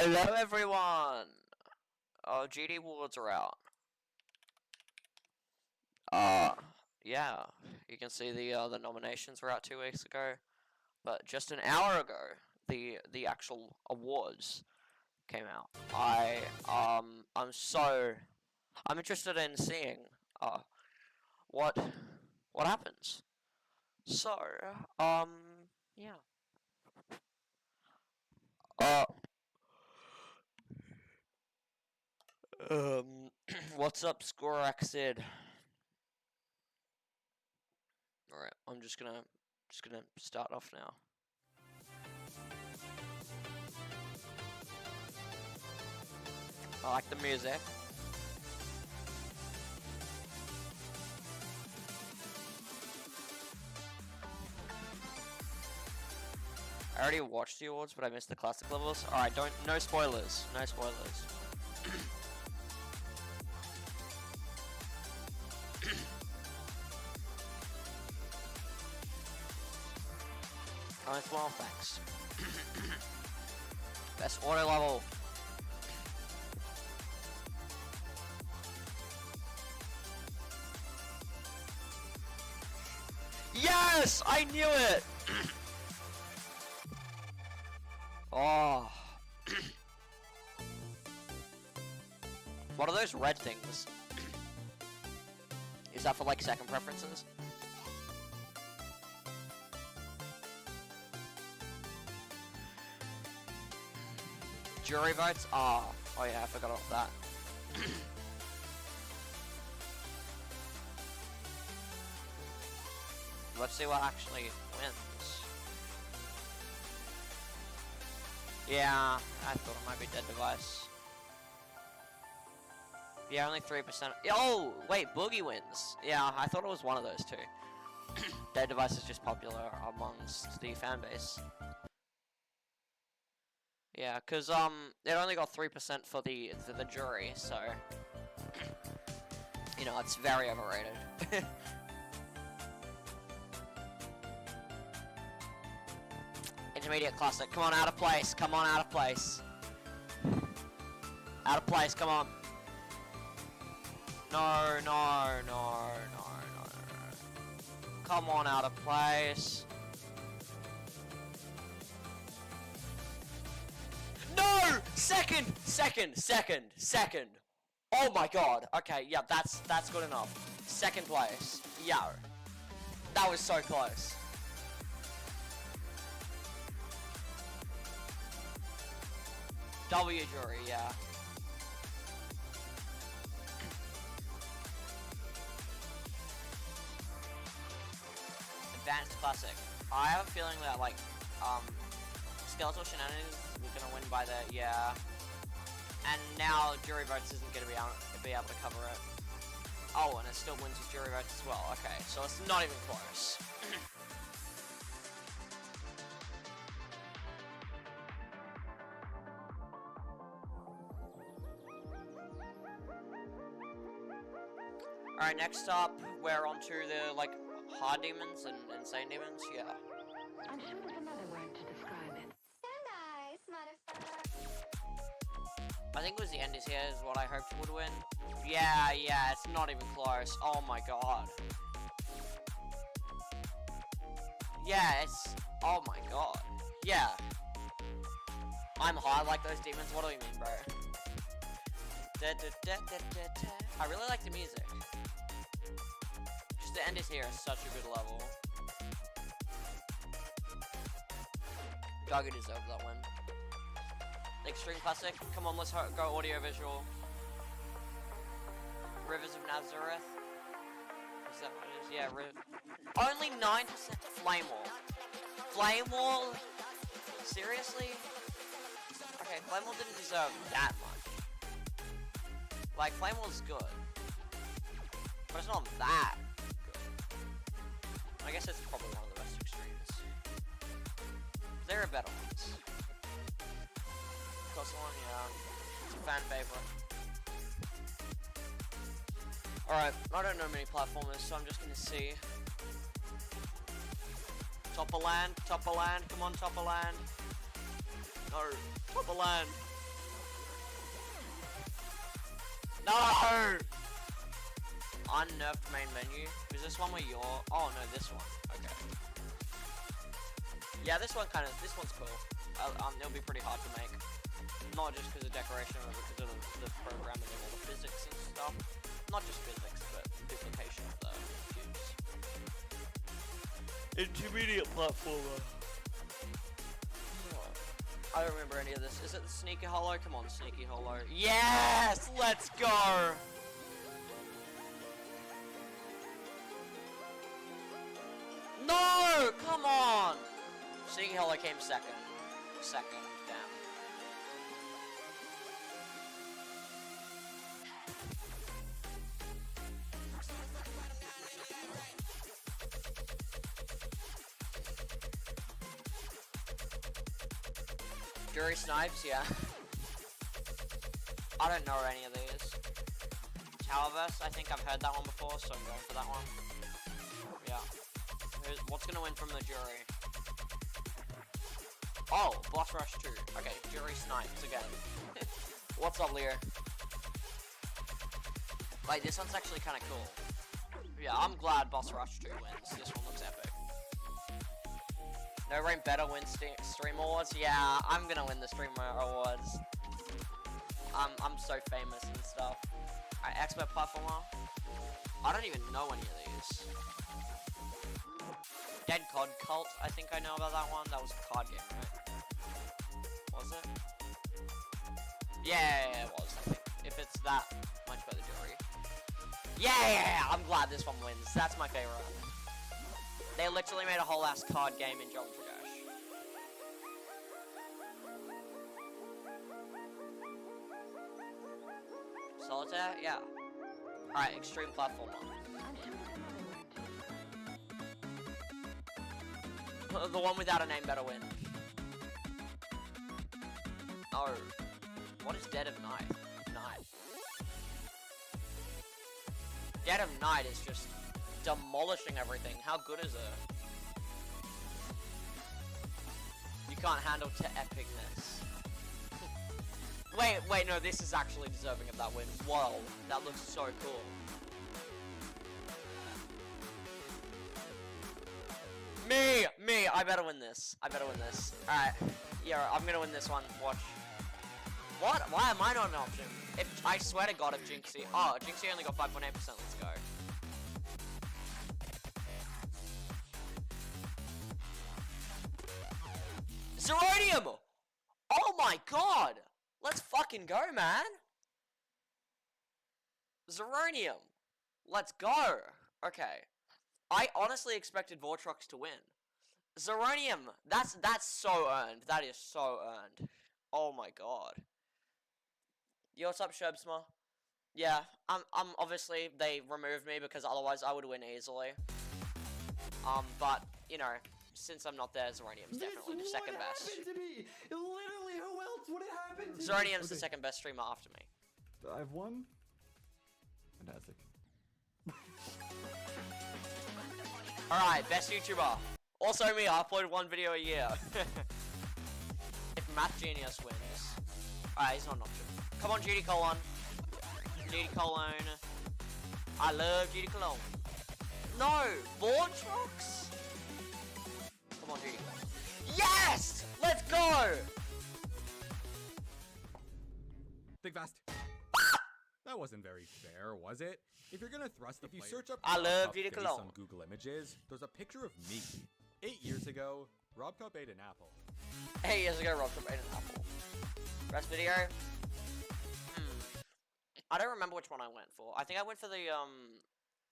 Hello everyone! Oh, GD Awards are out. Yeah, you can see the nominations were out 2 weeks ago, but just an hour ago, the actual awards came out. I'm interested in seeing what happens. So, yeah. Uh, what's up, Scoraxid? Alright, I'm just gonna start off now. I like the music. I already watched the awards, but I missed the classic levels. Alright, no spoilers. No spoilers. Nice well, thanks. Best auto level. Yes! I knew it! Oh. What are those red things? Is that for like second preferences? Jury votes? Oh yeah, I forgot about that. Let's see what actually wins. Yeah, I thought it might be Dead Device. Yeah, only 3%. Oh, wait, Boogie wins. Yeah, I thought it was one of those two. Dead Device is just popular amongst the fan base. Yeah, cause it only got 3% for the jury, so you know it's very overrated. Intermediate classic. Come on, out of place. Come on, out of place. Out of place. Come on. No. Come on, out of place. No! Second. Oh my god. Okay, yeah, that's good enough. Second place. Yeah. That was so close. W jury, yeah. Advanced Classic. I have a feeling that, like, Skeletal Shenanigans we're gonna win by the, yeah. And now Jury Votes isn't gonna be able to cover it. Oh, and it still wins with Jury Votes as well. Okay, so it's not even close. Alright, next up, we're on to the, like, hard demons and insane demons, yeah. I'm sure there's another word to describe it. So nice, motherfucker. I think it was the Enders here is what I hoped would win. Yeah, it's not even close. Oh my god. Yeah, it's... Oh my god. Yeah. I'm hard like those demons, what do you mean, bro? I really like the music. Just the end is here is such a good level. Gaga deserved that win. Extreme Classic. Come on, let's go audio visual. Rivers of Nazareth. Is that what it is? Yeah, only 9% Flame Wall. Flame Wall? Seriously? Okay, Flame Wall didn't deserve that much. Like, Flame Wall's good. But it's not that good. I guess it's probably one of the best extremes. There are better ones. One, yeah. It's a fan favorite. Alright, I don't know many platformers, so I'm just gonna see. Top of land, come on, top of land. No, top of land. No! Unnerfed main menu. Is this one where you're... Oh, no, this one. Okay. Yeah, this one's cool. It'll be pretty hard to make. Not just because of decoration, but because of the programming and all the physics and stuff. Not just physics, but duplication of the cubes. Intermediate platformer. I don't remember any of this. Is it the Sneaky Hollow? Come on, Sneaky Hollow. Yes! Let's go! No! Come on! Sneaky Hollow came second. Damn. Jury Snipes, yeah. I don't know any of these. Towerverse, I think I've heard that one before, so I'm going for that one. Yeah. What's gonna win from the jury? Oh, Boss Rush 2. Okay, Jury Snipes again. What's up, Leo? Like, this one's actually kind of cool. Yeah, I'm glad Boss Rush 2 wins. This one looks epic. No Rain Better wins Stream Awards. Yeah, I'm gonna win the Streamer Awards. I'm so famous and stuff. Alright, Expert Platformer. I don't even know any of these. Dead Cod Cult, I think I know about that one. That was a card game, right? Was it? Yeah, it was, I think. If it's that much by the jury. Yeah, I'm glad this one wins. That's my favorite. They literally made a whole ass card game in Jump for Dash. Solitaire? Yeah. Alright, Extreme Platformer. The one without a name better win. Oh. What is Dead of Night? Dead of Night is just demolishing everything. How good is it? You can't handle to epicness. Wait, no, this is actually deserving of that win. Whoa, that looks so cool. Me, I better win this. Alright, yeah, I'm gonna win this one. Watch. What? Why am I not an option? I swear to God, if Jinxie... Oh, Jinxie only got 5.8%, let's go. Zeronium! Oh my God! Let's fucking go, man! Zeronium! Let's go! Okay. I honestly expected Vortrox to win. Zeronium! That's so earned. That is so earned. Oh my God. Yo, what's up, Sherbsma? Yeah, I'm obviously, they removed me because otherwise I would win easily. But, you know, since I'm not there, Zeronium's definitely the second best. To me. Literally, who else would it happen to? Zeronium's the second best streamer after me. I've won. Fantastic. Alright, best YouTuber. Also me, I upload one video a year. If Math Genius wins. Alright, he's not an option. Come on, GD Colon. GD Colon. I love GD Colon. No! Vortrox? Come on, GD. Yes! Let's go! Think fast. That wasn't very fair, was it? If you're gonna thrust the If you player search up I love Rob Cup GD face Cologne. on Google Images, there's a picture of me. 8 years ago, Rob Cup ate an apple. 8 years ago, Rob made an apple. Rest video? I don't remember which one I went for. I think I went for the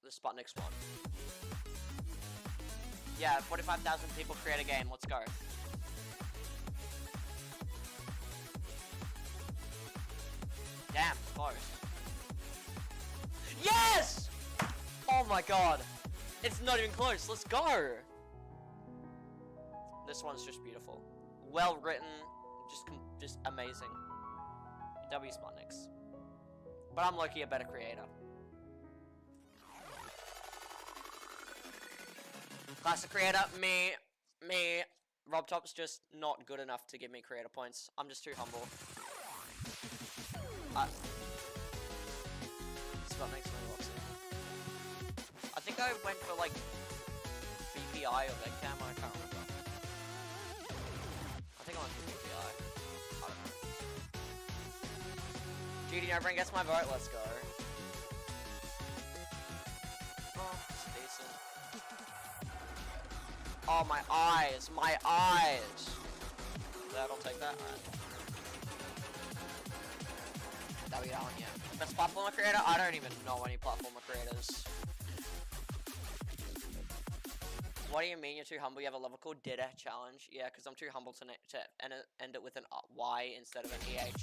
Sputniks one. Yeah, 45,000 people create a game. Let's go. Damn, close. Yes! Oh my God. It's not even close. Let's go. This one's just beautiful. Well written. Just amazing. W Sputniks. But I'm low-key a better creator. Classic creator, me. Rob Top's just not good enough to give me creator points. I'm just too humble. So that makes me look sick. I think I went for like BPI or Vegcam, I can't remember. I think I went for BPI. I don't know. GD Nobrain gets my vote, let's go. Oh, it's decent. Oh, my eyes! My eyes! That'll take that, alright. That we don't, yeah. Best platformer creator? I don't even know any platformer creators. What do you mean you're too humble? You have a level called Dead Air Challenge? Yeah, because I'm too humble to end it with an Y instead of an EH.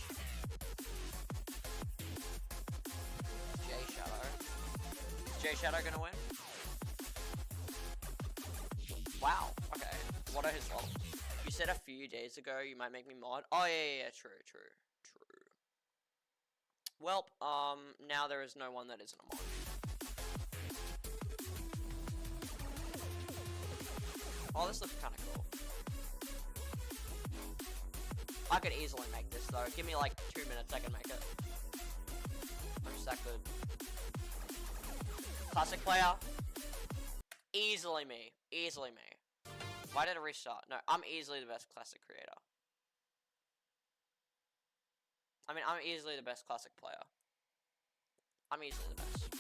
J Shadow. Is J Shadow gonna win? Wow, okay. What are his levels? You said a few days ago you might make me mod. Oh, yeah, true. Well, now there is no one that isn't a mod. Oh, this looks kind of cool. I could easily make this, though. Give me, like, 2 minutes, I can make it. I'm just that good. Classic player. Easily me. Easily me. Why did it restart? No, I'm easily the best classic creator. I mean, I'm easily the best classic player. I'm easily the best.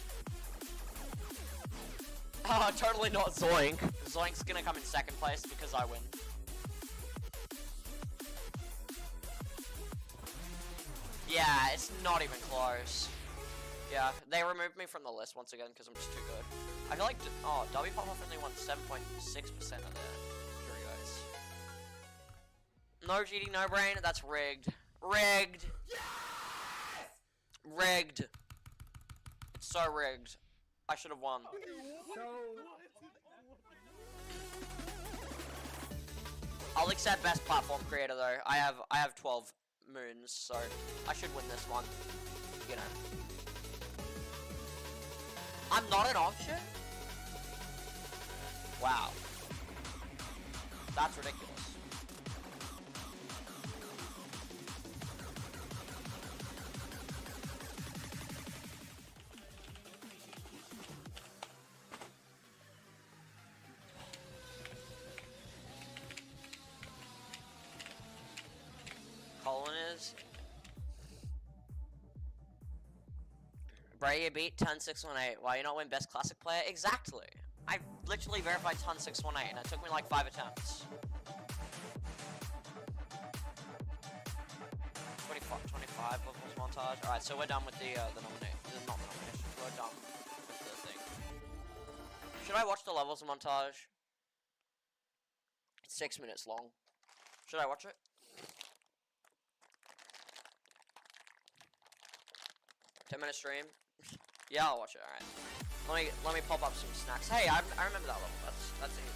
Oh, totally not Zoink. Zoink's gonna come in second place because I win. Yeah, it's not even close. Yeah, they removed me from the list once again because I'm just too good. I feel like, oh, W Pop only won 7.6% of their jury votes. No GD, no brain, that's rigged. Rigged! Yes! Rigged. It's so rigged. I should have won. I'll accept best platform creator though. I have 12 moons, so I should win this one. You know. I'm not an option? Wow. That's ridiculous. Colin is. Bray, you beat Ton618. Why you not win best classic player? Exactly. I literally verified Ton618 and it took me like 5 attempts. 25 levels montage. Alright, so we're done with the nomination. Not the nomination. We're done with the thing. Should I watch the levels montage? It's 6 minutes long. Should I watch it? Minute stream. Yeah, I'll watch it. All right. Let me pop up some snacks. Hey, I remember that level. That's easy.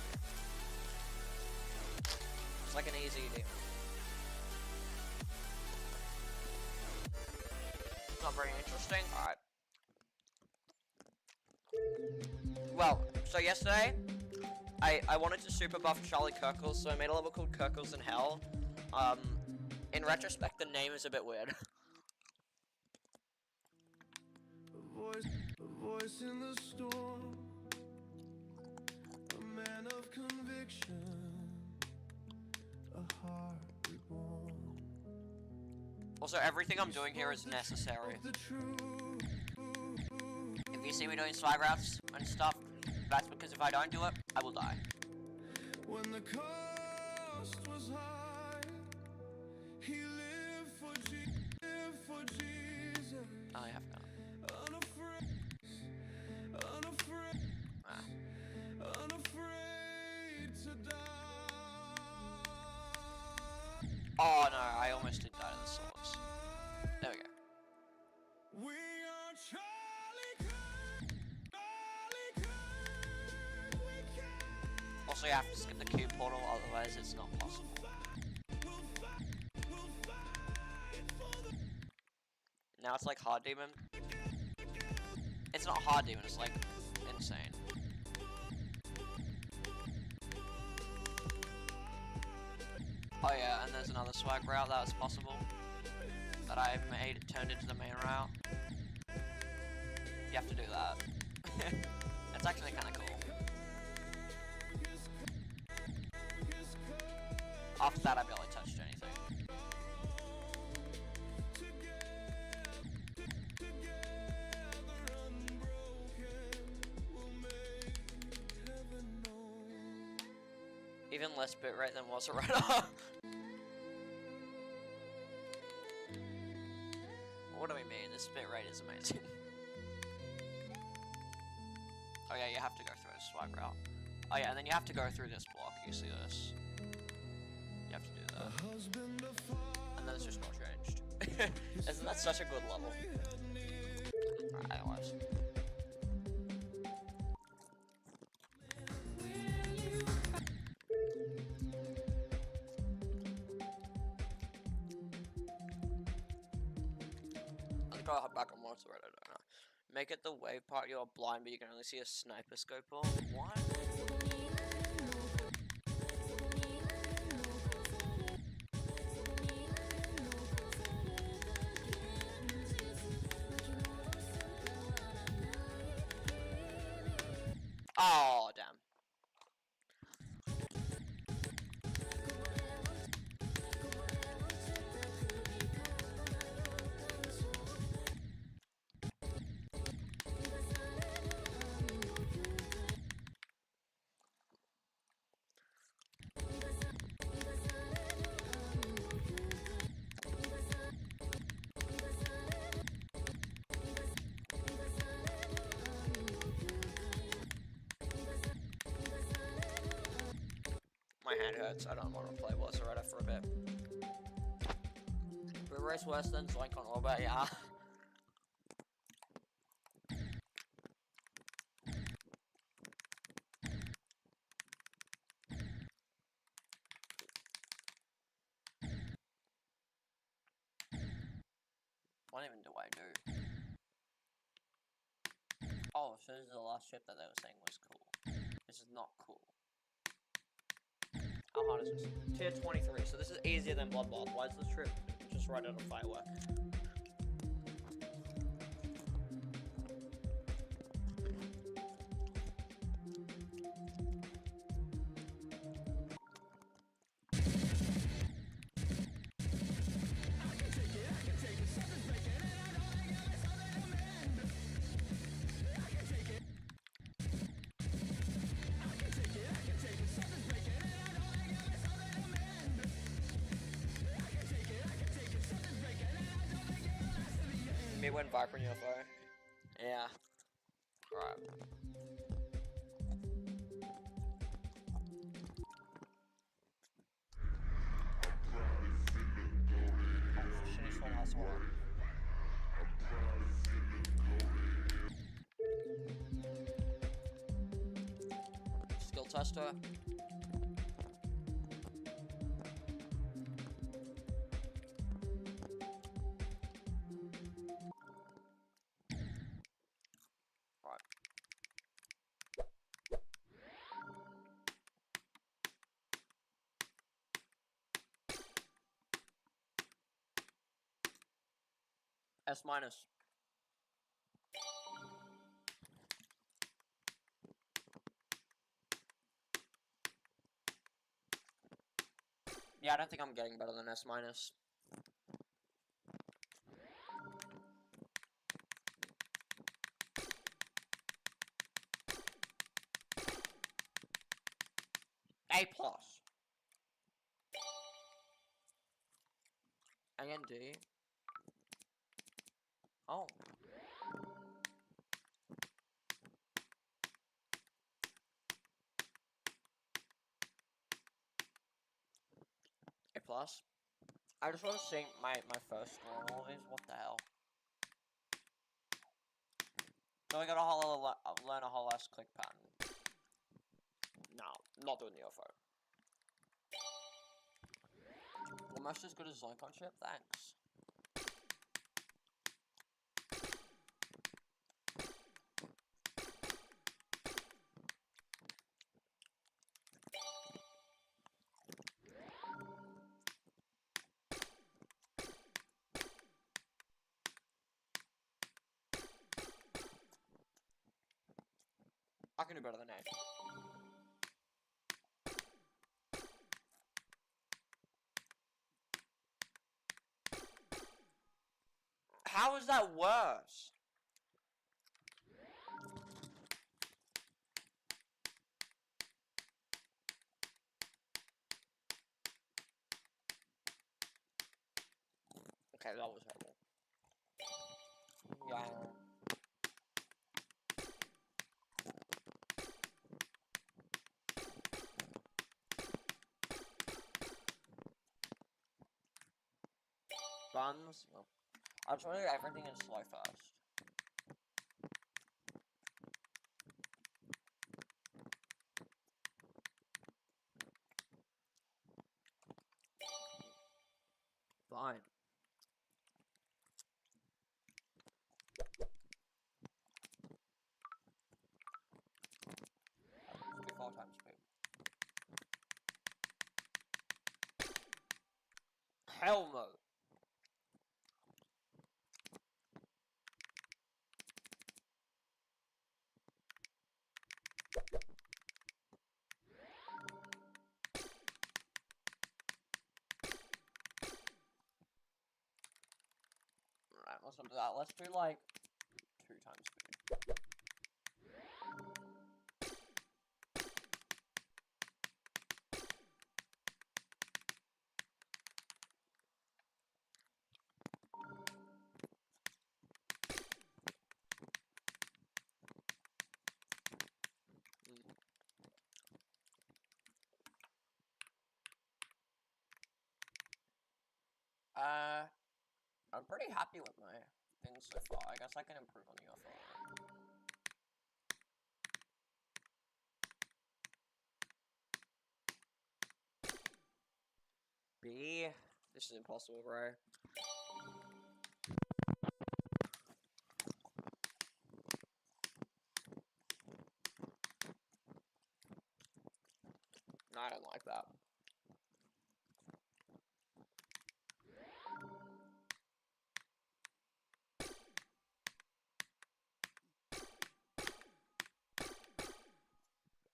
It's like an easy deal. Not very interesting. All right. Well, so yesterday, I wanted to super buff Charlie Kirkles, so I made a level called Kirkles in Hell. In retrospect, the name is a bit weird. A voice in the storm, a man of conviction, a heart reborn. Also, everything I'm doing here is necessary. If you see me doing slide routes and stuff, that's because if I don't do it, I will die. When the cost was high, he lived for Jesus. I have not. Unafraid to die. Oh no, I almost did die to the swords. There we go. We are Charlie Kirk, Charlie Kirk. We can. Also, you have to skip the cube portal, otherwise it's not possible. Now it's like hard demon. It's not hard demon, it's like insane. Oh yeah, and there's another swag route that was possible that I turned into the main route. have to do that. It's actually kind of cool. After that, I barely touched anything. Even less bitrate than was right now. What do we mean? This bitrate is amazing. Oh yeah, you have to go through a swipe route. Oh yeah, and then you have to go through this block. You see this? You have to do that. And then it's just not changed. Isn't that such a good level? Alright, anyways. Let's go back on what's right, I don't know. Make it the wave part you're blind, but you can only see a sniper scope on. What? Oh, damn. My hand hurts. I don't want to play What's Alright for a bit. But race worse than Zoink on Orbit, yeah. What even do I do? Oh, so this is the last trip that they were saying was cool. This is not cool. How hard is this? Tier 23, so this is easier than Bloodbath. Why is this trip just right out of Firework? Me went Viper in UFO. Yeah. Alright. Finish one last one. Skill tester. S minus. Yeah, I don't think I'm getting better than S minus. A plus. AND. Oh. A plus. I just want to see my first score on all these. What the hell? So we got learn a whole ass click pattern. No, not doing the UFO. Almost as good as Zoink on ship. Thanks. I can do better than A. How is that worse? Okay, that was horrible. Yeah. Buns? No. I'm trying to do everything in slow first. Fine. Let's do 4 times speed. Hell no. Alright, let's not do that. Let's do like 2 times speed. I'm pretty happy with my things so far. I guess I can improve on the offer. B. This is impossible, bro. No, I don't like that.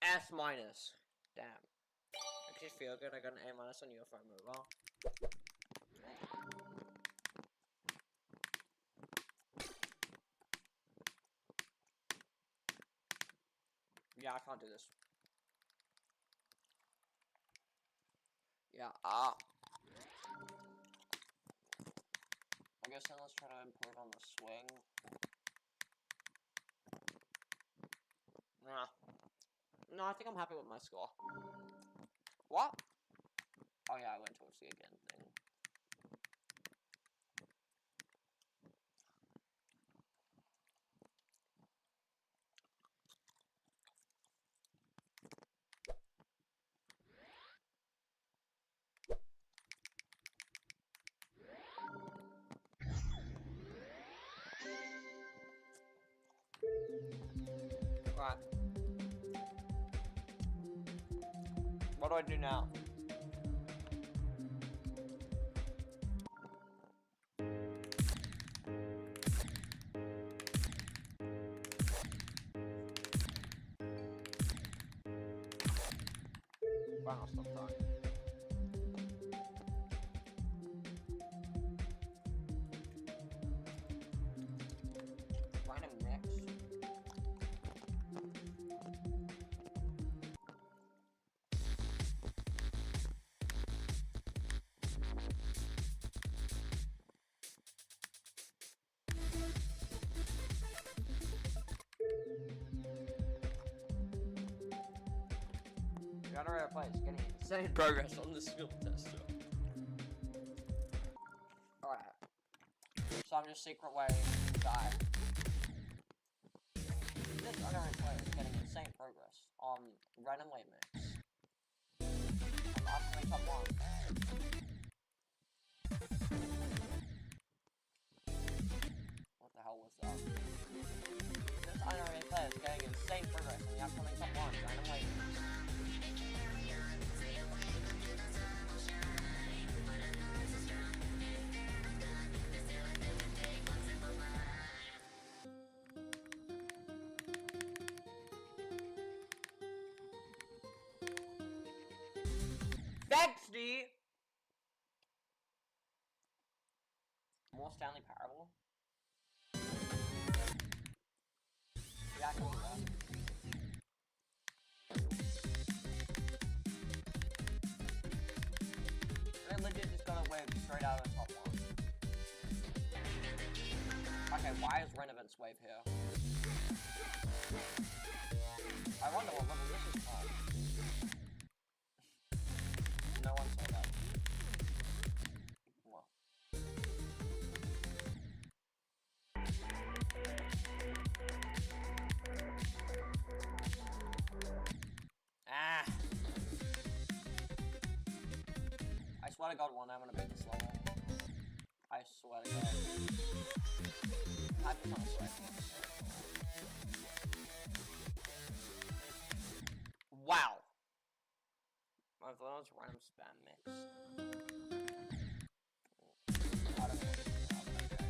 S minus. Damn. Makes you feel good. I got an A minus on your phone mobile. Yeah, I can't do this. Yeah, I guess then let's try to improve on the swing. Nah. No, I think I'm happy with my score. What? Oh yeah, I went towards the again thing. Right. What do I do now? Fine, I'll stop trying. Random mix. Got a rare place, getting insane progress on this skill test. Alright. So I'm just secret way to die. This unerring player is getting insane progress on random late mix. I'm upgrading top 1. What the hell was that? This unerring player is getting insane progress on the upcoming top 1 random late mix. more Stanley Parable? Yeah, I can do that. Then legit just got a wave straight out of the top one. Okay, why is Renovance wave here? I wonder what level this is from. No one saw that. Well. Ah! I swear to God, one day I'm gonna beat this level. I swear to God. I've become a sweat. Wow! I thought it was random spam mix. I don't know what to do now, but okay.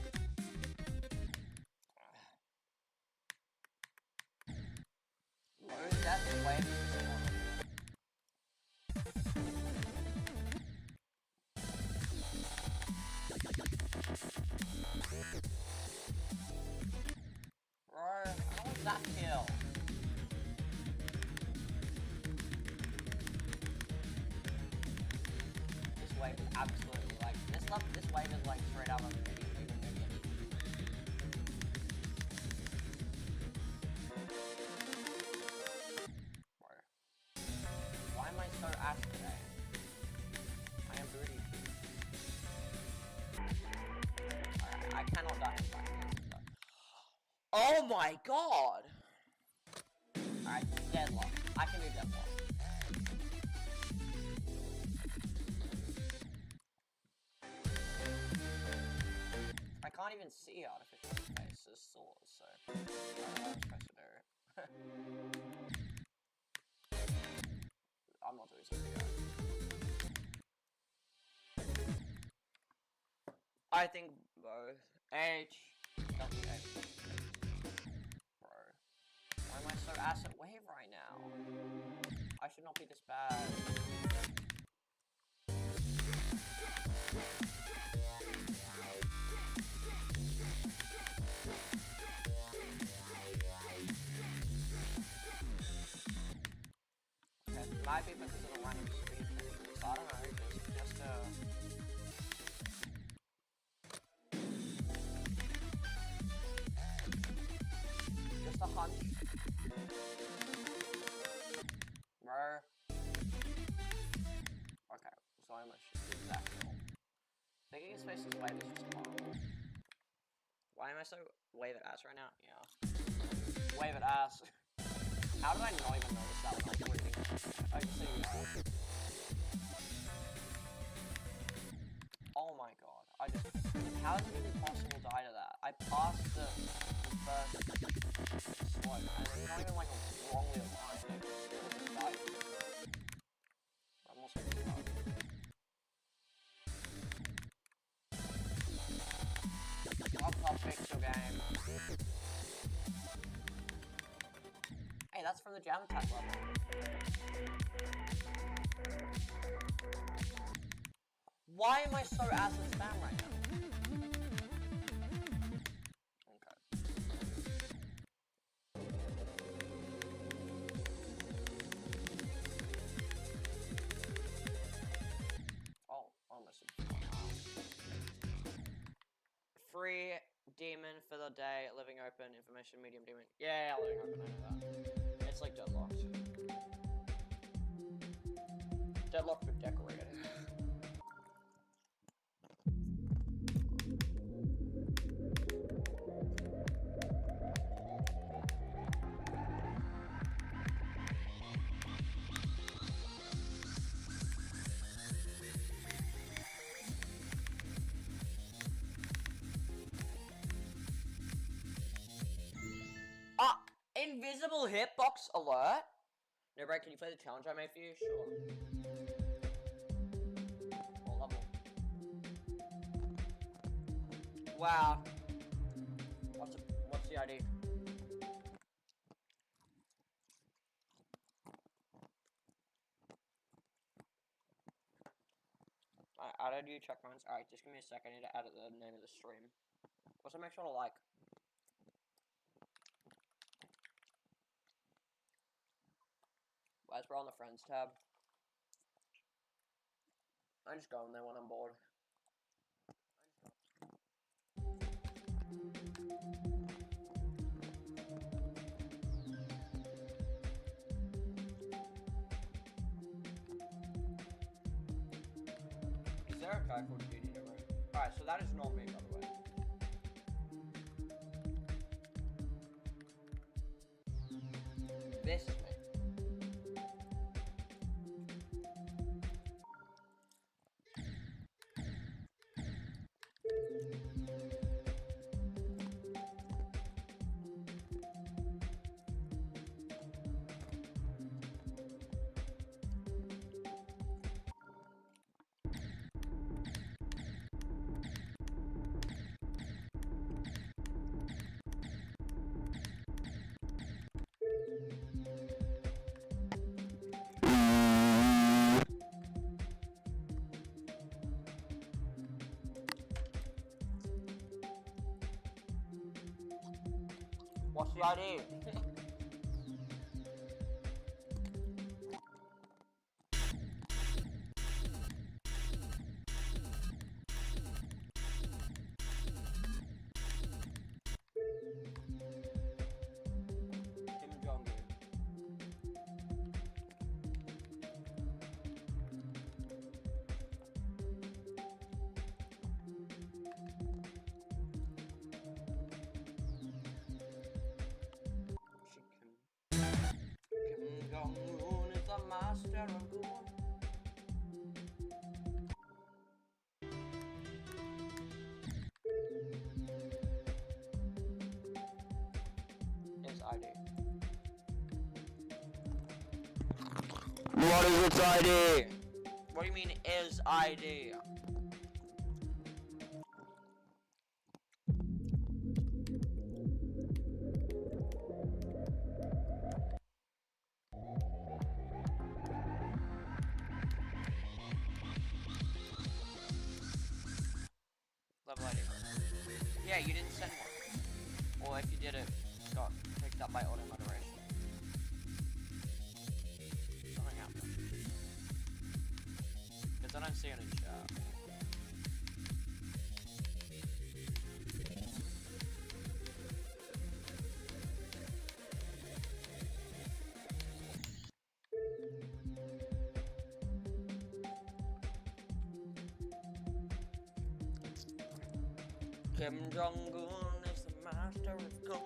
What is that wave? Bro, how was that kill? This wave is absolutely like this wave is like straight out of the video. Bro. Why am I so ass today? I am booty. I cannot die in fact. Oh my god! Alright, deadlock. I can do deadlock. I can't even see artificial faces swords, so I don't know what I'm supposed to do. I'm not doing something yet. I think both. H. W. H. Bro. Why am I so ass at wave right now? I should not be this bad. Okay, it might be because of the random speed thing. So I don't know, just a hunch. Bro. Okay, so I almost just did that kill. Thinking his face is wave is just horrible. Why am I so wave at ass right now? Yeah. Wave at ass. How did I not even notice that when I was reading? I can see that. Oh my god. How is it even possible to die to that? I passed the first slope, and it's not even like a wrongly aligned, I just died. I'm also too hard. I'll fix your game. Hey, that's from the jam attack level. Why am I so ass at spam right now? Okay. Oh, almost. Free demon for the day, living open, information medium demon. Yeah, living open, I know that. It's like deadlocked. Deadlocked but decorated. Invisible hitbox alert? No, Brad, can you play the challenge I made for you? Sure. What level? Wow. What's the ID? added you, check mines. Alright, just give me a sec, I need to edit the name of the stream. Also make sure to like. As we're on the friends tab. I just go in there when I'm bored. Is there a guy called Judy in the room? Alright, so that is not me, by the way. This is me. What's the ID? Kim Jong-un. Kim Jong-un is the master of goon. His ID. What is its ID? What do you mean is ID? Level ID. Yeah, you didn't send one. Or if you did, it got picked up by auto moderation. Something happened. Because I don't see it in chat. Kim Jong-un is the master of goon.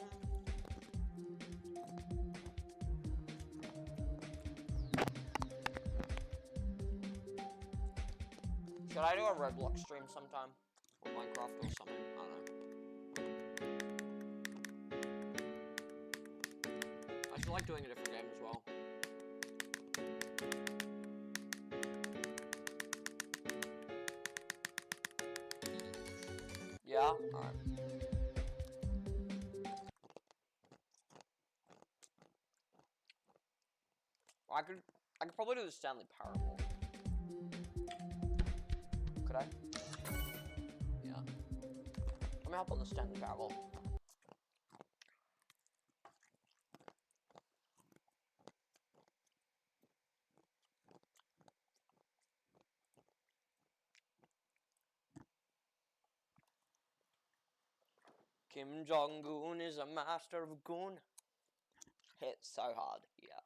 Should I do a Roblox stream sometime? Or Minecraft or something? I don't know. I feel like doing a different game as well. Yeah? Alright. I could probably do the Stanley Parable. Could I? Yeah. Let me hop on the Stanley Parable. Kim Jong-un is a master of goon. Hit so hard, yeah.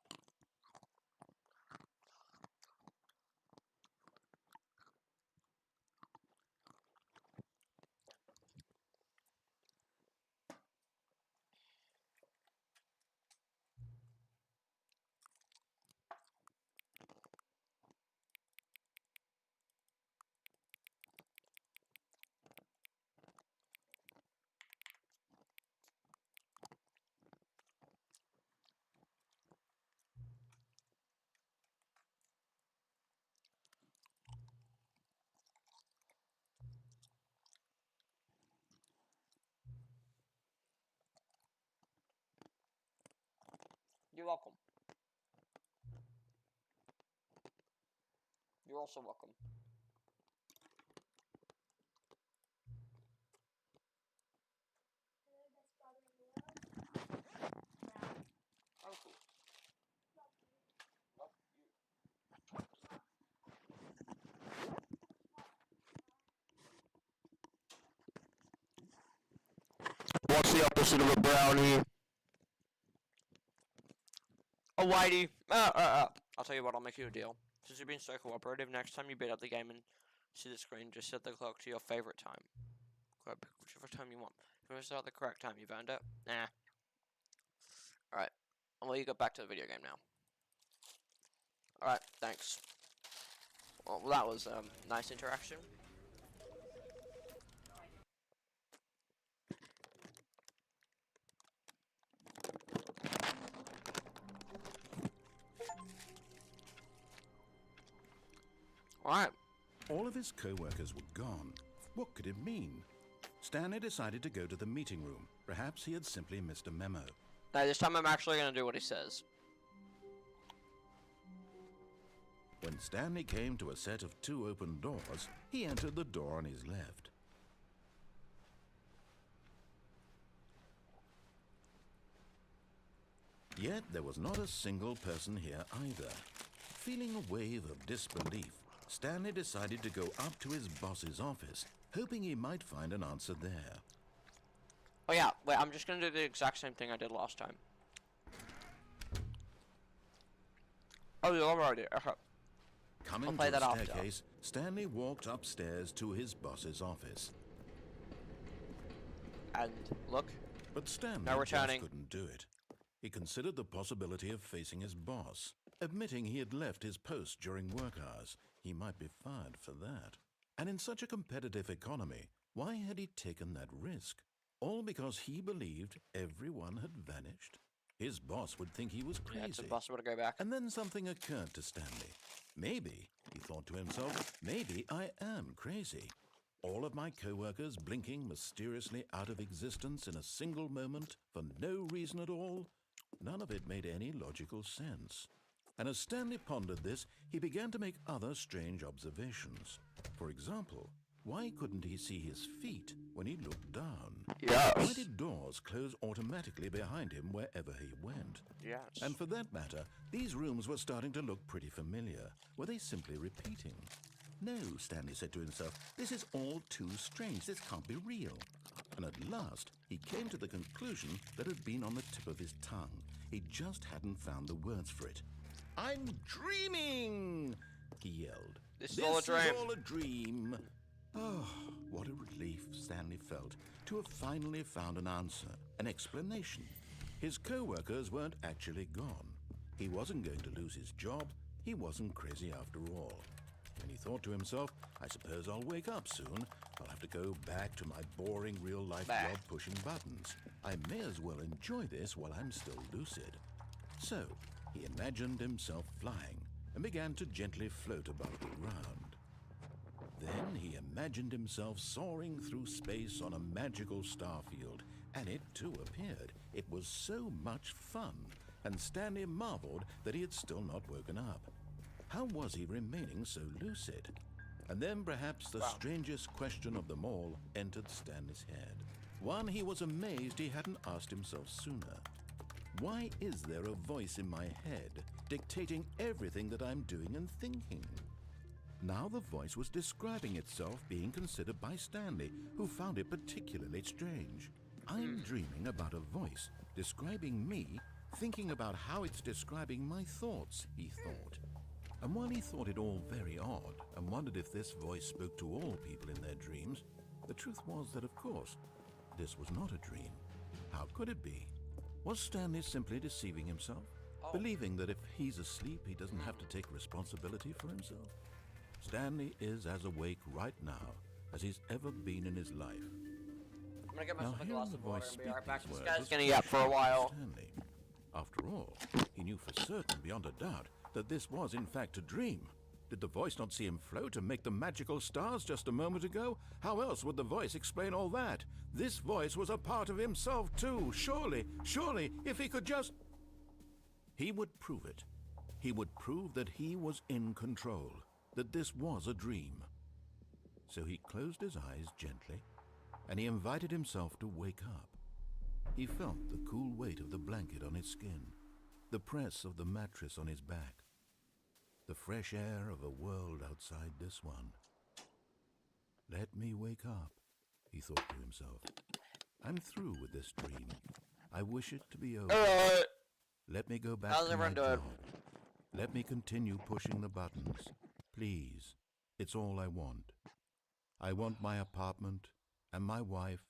You're welcome. You're also welcome. What's the opposite of a brownie? A whitey. I'll tell you what, I'll make you a deal. Since you've been so cooperative, next time you beat up the game and see the screen, just set the clock to your favorite time. Go pick whichever time you want. If you want to start the correct time, you've earned it. Nah. Alright. I'll let you get back to the video game now. Alright, thanks. Well, that was nice interaction. Alright. All of his co-workers were gone. What could it mean? Stanley decided to go to the meeting room. Perhaps he had simply missed a memo. Now, this time I'm actually going to do what he says. When Stanley came to a set of 2 open doors, he entered the door on his left. Yet there was not a single person here either. Feeling a wave of disbelief, Stanley decided to go up to his boss's office, hoping he might find an answer there. Oh yeah, wait, I'm just gonna do the exact same thing I did last time. Oh, you already. Coming I'll play to the that after. staircase, Stanley walked upstairs to his boss's office. And look, But Stanley Now just returning. couldn't do it. He considered the possibility of facing his boss. Admitting he had left his post during work hours, he might be fired for that. And in such a competitive economy, why had he taken that risk? All because he believed everyone had vanished? His boss would think he was yeah, it's crazy. impossible to go back. And then something occurred to Stanley. Maybe, he thought to himself, maybe I am crazy. All of my co-workers blinking mysteriously out of existence in a single moment for no reason at all? None of it made any logical sense. And as Stanley pondered this, he began to make other strange observations. For example, why couldn't he see his feet when he looked down? Yes. Why did doors close automatically behind him wherever he went? Yes. And for that matter, these rooms were starting to look pretty familiar. Were they simply repeating? No, Stanley said to himself, this is all too strange. This can't be real. And at last, he came to the conclusion that had been on the tip of his tongue. He just hadn't found the words for it. I'm dreaming, he yelled. This is all a dream. This is all a dream. Oh, what a relief Stanley felt to have finally found an answer, an explanation. His co-workers weren't actually gone. He wasn't going to lose his job. He wasn't crazy after all. And he thought to himself, I suppose I'll wake up soon. I'll have to go back to my boring real-life job pushing buttons. I may as well enjoy this while I'm still lucid. So, he imagined himself flying and began to gently float above the ground. Then he imagined himself soaring through space on a magical starfield, and it too appeared. It was so much fun, and Stanley marveled that he had still not woken up. How was he remaining so lucid? And then perhaps the strangest question of them all entered Stanley's head. One he was amazed he hadn't asked himself sooner. Why is there a voice in my head dictating everything that I'm doing and thinking? Now the voice was describing itself being considered by Stanley, who found it particularly strange. I'm dreaming about a voice describing me, thinking about how it's describing my thoughts, he thought. And while he thought it all very odd and wondered if this voice spoke to all people in their dreams, the truth was that, of course, this was not a dream. How could it be? Was Stanley simply deceiving himself? Believing that if he's asleep, he doesn't have to take responsibility for himself? Stanley is as awake right now as he's ever been in his life. I'm gonna get Now, myself a hearing glass the of water voice and be speak right back. these This words guy's was gonna yap for a frustrating while. Stanley. After all, he knew for certain, beyond a doubt, that this was in fact a dream. Did the voice not see him float and make the magical stars just a moment ago? How else would the voice explain all that? This voice was a part of himself too. Surely, if he could just... He would prove it. He would prove that he was in control, that this was a dream. So he closed his eyes gently, and he invited himself to wake up. He felt the cool weight of the blanket on his skin, the press of the mattress on his back, the fresh air of a world outside this one. Let me wake up, he thought to himself. I'm through with this dream. I wish it to be over. Alright. Let me go back How's to my everyone doing? job. Let me continue pushing the buttons. Please. It's all I want. I want my apartment, and my wife,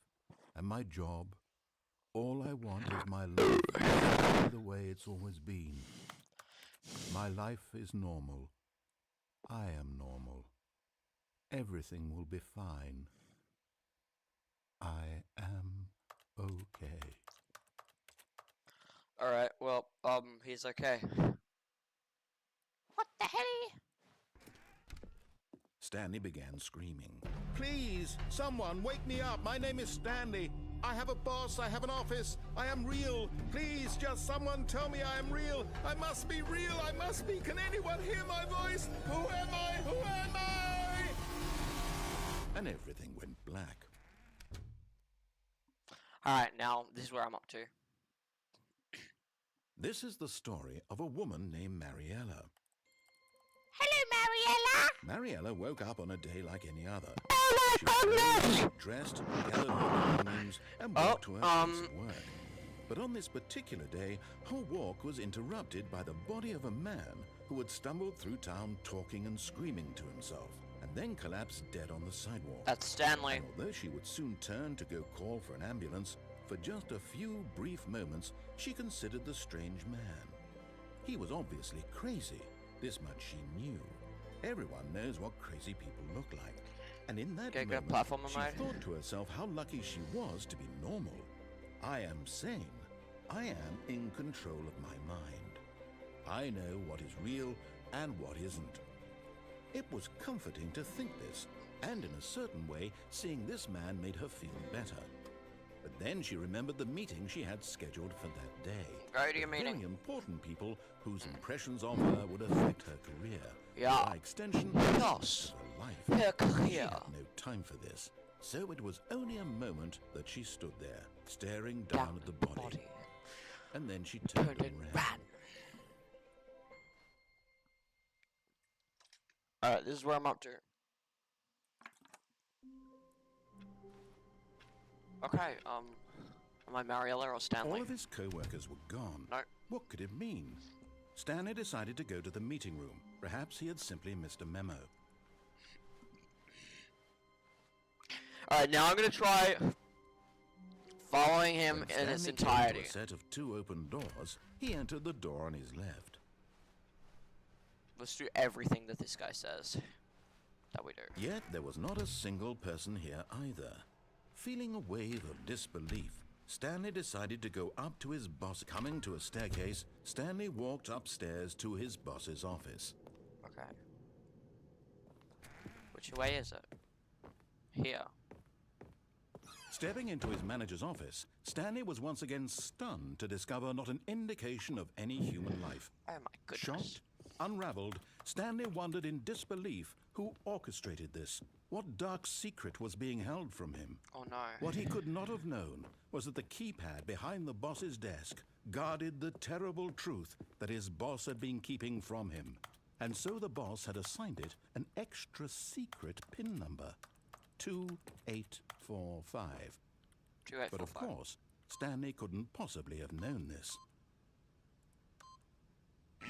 and my job. All I want is my life to be the way it's always been. My life is normal. I am normal. Everything will be fine. I am okay. Alright, well, he's okay. What the hell? Stanley began screaming. Please, someone, wake me up. My name is Stanley. I have a boss. I have an office. I am real. Please, just someone tell me I am real. I must be real. I must be. Can anyone hear my voice? Who am I? Who am I? And everything went black. Alright, now, this is where I'm up to. This is the story of a woman named Mariella. Hello, Mariella! Mariella woke up on a day like any other. Oh She was rose, dressed, gathered her belongings, and walked to her place at work. But on this particular day, her walk was interrupted by the body of a man who had stumbled through town talking and screaming to himself, and then collapsed dead on the sidewalk. That's Stanley. And although she would soon turn to go call for an ambulance, for just a few brief moments, she considered the strange man. He was obviously crazy. This much she knew. Everyone knows what crazy people look like. And in that Okay, good moment, platform she mode. thought to herself how lucky she was to be normal. I am sane. I am in control of my mind. I know what is real and what isn't. It was comforting to think this, and in a certain way, seeing this man made her feel better. But then she remembered the meeting she had scheduled for that day. Go to your Very meeting. important people whose impressions of her would affect her career. Yeah. By extension, Yes. her life. Her She career. had no time for this, so it was only a moment that she stood there, staring down at the body. And then she turned Turned it around. ran. Alright, this is where I'm up to. Okay, am I Mariella or Stanley? All of his co-workers were gone. No. What could it mean? Stanley decided to go to the meeting room. Perhaps he had simply missed a memo. Alright, now I'm gonna try following him When in its Stanley came entirety. to a set of two open doors, he entered the door on his left. Let's do everything that this guy says that we do. Yet there was not a single person here either. Feeling a wave of disbelief, Stanley decided to go up to his boss. Coming to a staircase, Stanley walked upstairs to his boss's office. Okay. Which way is it? Here. Stepping into his manager's office, Stanley was once again stunned to discover not an indication of any human life. Oh my goodness. Shocked, unraveled, Stanley wondered in disbelief who orchestrated this. What dark secret was being held from him? Oh no. What he could not have known was that the keypad behind the boss's desk guarded the terrible truth that his boss had been keeping from him. And so the boss had assigned it an extra secret PIN number. 2845. 2845. But of course, Stanley couldn't possibly have known this.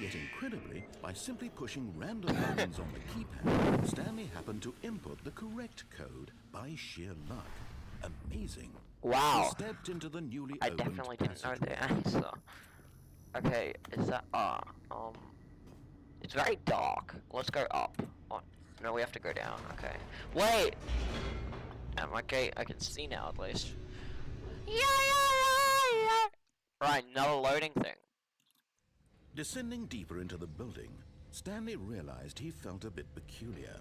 Yet incredibly, by simply pushing random buttons on the keypad, Stanley happened to input the correct code by sheer luck. Amazing. Wow. He stepped into the newly I opened definitely didn't know passageway. the answer. Okay, is that it's very dark. Let's go up. Oh, no, we have to go down. Okay. Wait. Okay, I can see now at least. Yeah. Right, another loading thing. Descending deeper into the building, Stanley realized he felt a bit peculiar.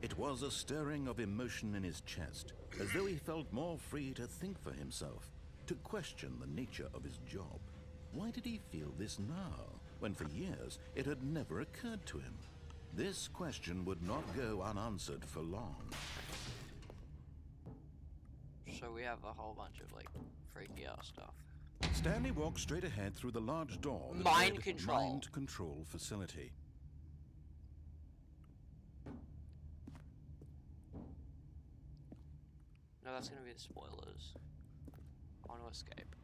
It was a stirring of emotion in his chest, as though he felt more free to think for himself, to question the nature of his job. Why did he feel this now, when for years it had never occurred to him? This question would not go unanswered for long. So we have a whole bunch of like freaky out stuff. Stanley walked straight ahead through the large door that Mind read control. Mind Control Facility. No, that's gonna be the spoilers. I want to escape.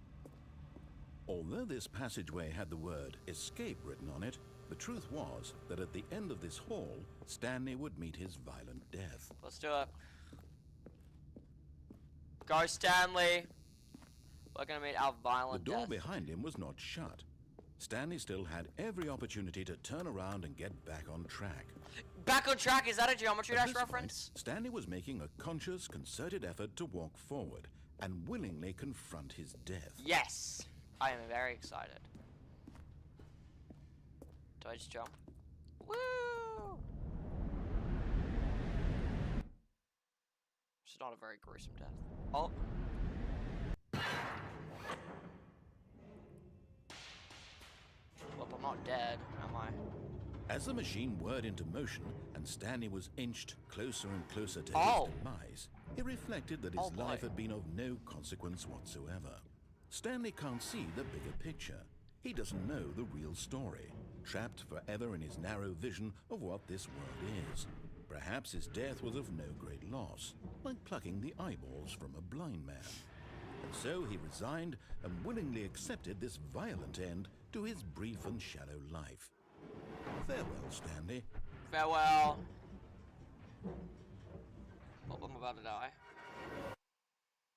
Although this passageway had the word escape written on it, the truth was that at the end of this hall, Stanley would meet his violent death. Let's do it. Go, Stanley. We're gonna meet our The violent door death. behind him was not shut. Stanley still had every opportunity to turn around and get back on track. Back on track. Is that a Geometry At Dash this reference? point, Stanley was making a conscious, concerted effort to walk forward and willingly confront his death. Yes. I am very excited. Do I just jump? Woo! It's not a very gruesome death. Oh. Well, I'm not dead, am I? As the machine whirred into motion and Stanley was inched closer and closer to Oh. his demise, he reflected that his Oh, boy. life had been of no consequence whatsoever. Stanley can't see the bigger picture. He doesn't know the real story, trapped forever in his narrow vision of what this world is. Perhaps his death was of no great loss, like plucking the eyeballs from a blind man. And so he resigned and willingly accepted this violent end to his brief and shallow life. Farewell, Stanley. Farewell. Oh, I'm about to die.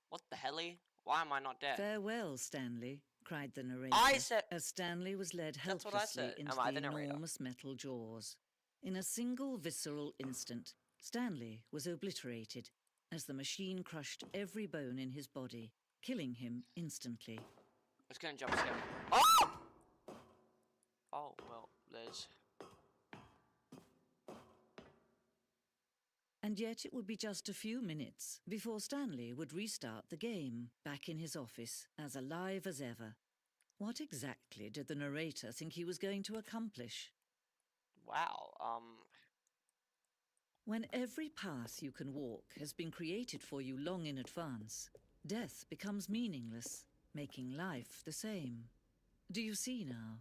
What the helly? Why am I not dead? Farewell, Stanley, cried the narrator, I said- as Stanley was led That's what I helplessly said. into Am I the the narrator? enormous metal jaws. In a single visceral instant, Stanley was obliterated as the machine crushed every bone in his body, killing him instantly. I was gonna jump scare. Oh! Oh, well, there's... And yet it would be just a few minutes before Stanley would restart the game, back in his office, as alive as ever. What exactly did the narrator think he was going to accomplish? Wow, When every path you can walk has been created for you long in advance, death becomes meaningless, making life the same. Do you see now?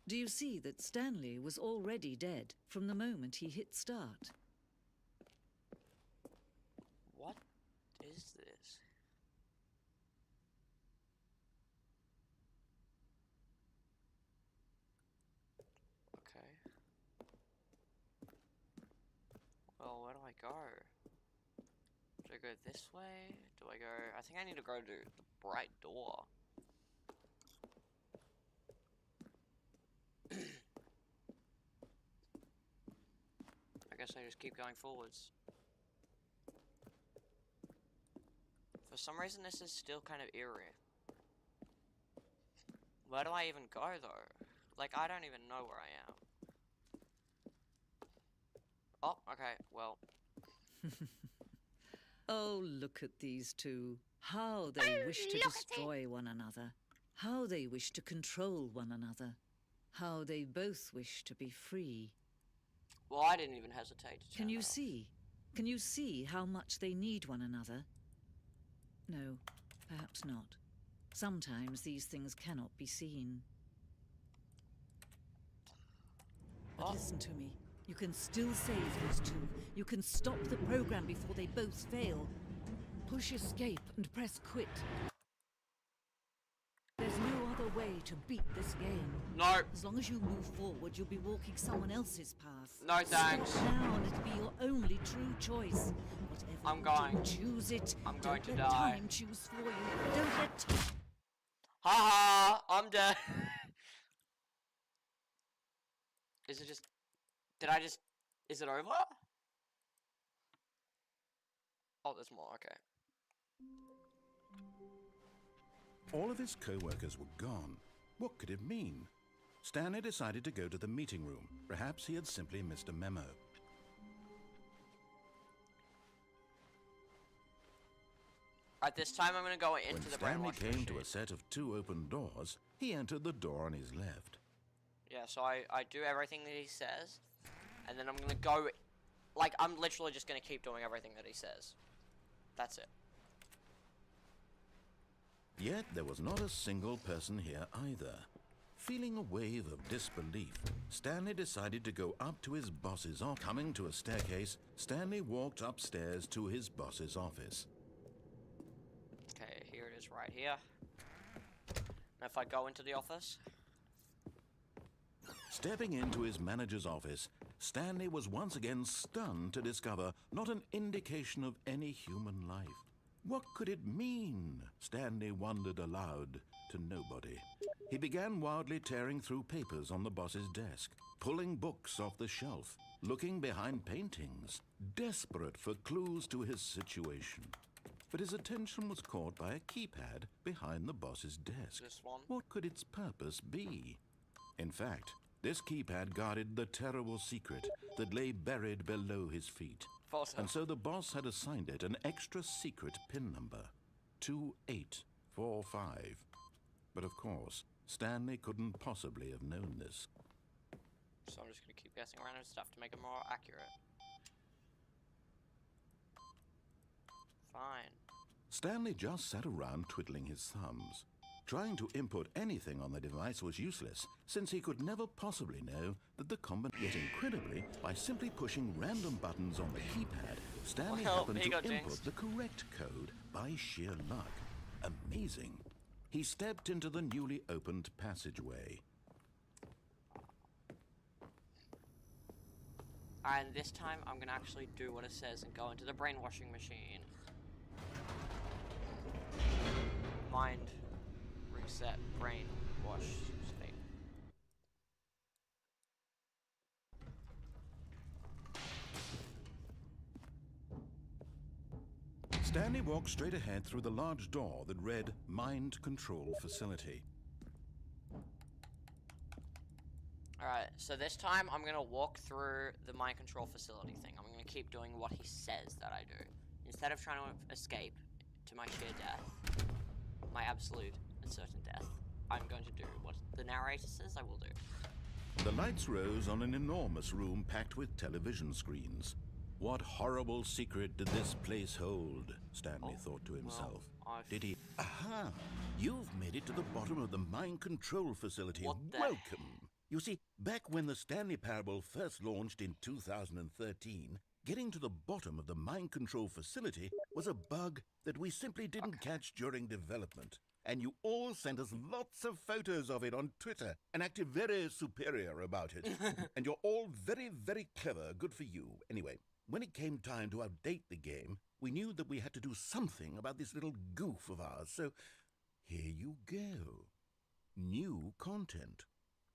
Do you see that Stanley was already dead from the moment he hit start? what is this? Okay. Well, where do I go? Do I go this way? Do I go... I think I need to go to the bright door. I guess I just keep going forwards. For some reason, this is still kind of eerie. Where do I even go, though? Like, I don't even know where I am. Oh, okay, well. Oh, look at these two. How they wish to destroy one another. How they wish to control one another. How they both wish to be free. Well, I didn't even hesitate to Can turn you that off. see? Can you see how much they need one another? No, perhaps not. Sometimes these things cannot be seen. But Oh. listen to me. You can still save these two. You can stop the program before they both fail. Push escape and press quit. There's no other way to beat this game. No, As long as you move forward, you'll be walking someone else's path. no thanks. Stop now and it'll be your only true choice. Whatever I'm you going. do, choose it. I'm Don't going to let die. time choose for you. Don't let time... Haha, I'm dead. Is it just... Did I just... Is it over? Oh, there's more, okay. All of his co-workers were gone. What could it mean? Stanley decided to go to the meeting room. Perhaps he had simply missed a memo. At this time, I'm gonna go into When the Stanley brainwash came to machine. a set of 2 open doors, he entered the door on his left. Yeah, so I do everything that he says, and then I'm gonna go... Like, I'm literally just gonna keep doing everything that he says. That's it. Yet there was not a single person here either. Feeling a wave of disbelief, Stanley decided to go up to his boss's office. Coming to a staircase, Stanley walked upstairs to his boss's office. Okay, here it is right here. If I go into the office. Stepping into his manager's office, Stanley was once again stunned to discover not an indication of any human life. What could it mean? Stanley wondered aloud to nobody. He began wildly tearing through papers on the boss's desk, pulling books off the shelf, looking behind paintings, desperate for clues to his situation. But his attention was caught by a keypad behind the boss's desk. This one? What could its purpose be? In fact, this keypad guarded the terrible secret that lay buried below his feet. Photo. And so the boss had assigned it an extra secret PIN number, 2845. But of course, Stanley couldn't possibly have known this. So I'm just gonna keep guessing random stuff to make it more accurate. Fine. Stanley just sat around twiddling his thumbs. Trying to input anything on the device was useless, since he could never possibly know that the combination. Yet incredibly, by simply pushing random buttons on the keypad, Stanley Well, happened he to got input jinxed. the correct code by sheer luck. Amazing. He stepped into the newly opened passageway. And this time, I'm gonna actually do what it says and go into the brainwashing machine. Mind reset brainwash state. Stanley walked straight ahead through the large door that read Mind Control Facility. Alright, so this time I'm gonna walk through the mind control facility thing. I'm gonna keep doing what he says that I do. Instead of trying to escape to my sheer death, my absolute and certain death, I'm going to do what the narrator says I will do. The lights rose on an enormous room packed with television screens. What horrible secret did this place hold? Stanley thought to himself. I've- Did he? Aha! You've made it to the bottom of the mind control facility. What the Welcome! You see, back when the Stanley Parable first launched in 2013, getting to the bottom of the mind control facility was a bug that we simply didn't catch during development. And you all sent us lots of photos of it on Twitter and acted very superior about it. And you're all very, very clever. Good for you. Anyway, when it came time to update the game, we knew that we had to do something about this little goof of ours. So here you go. New content.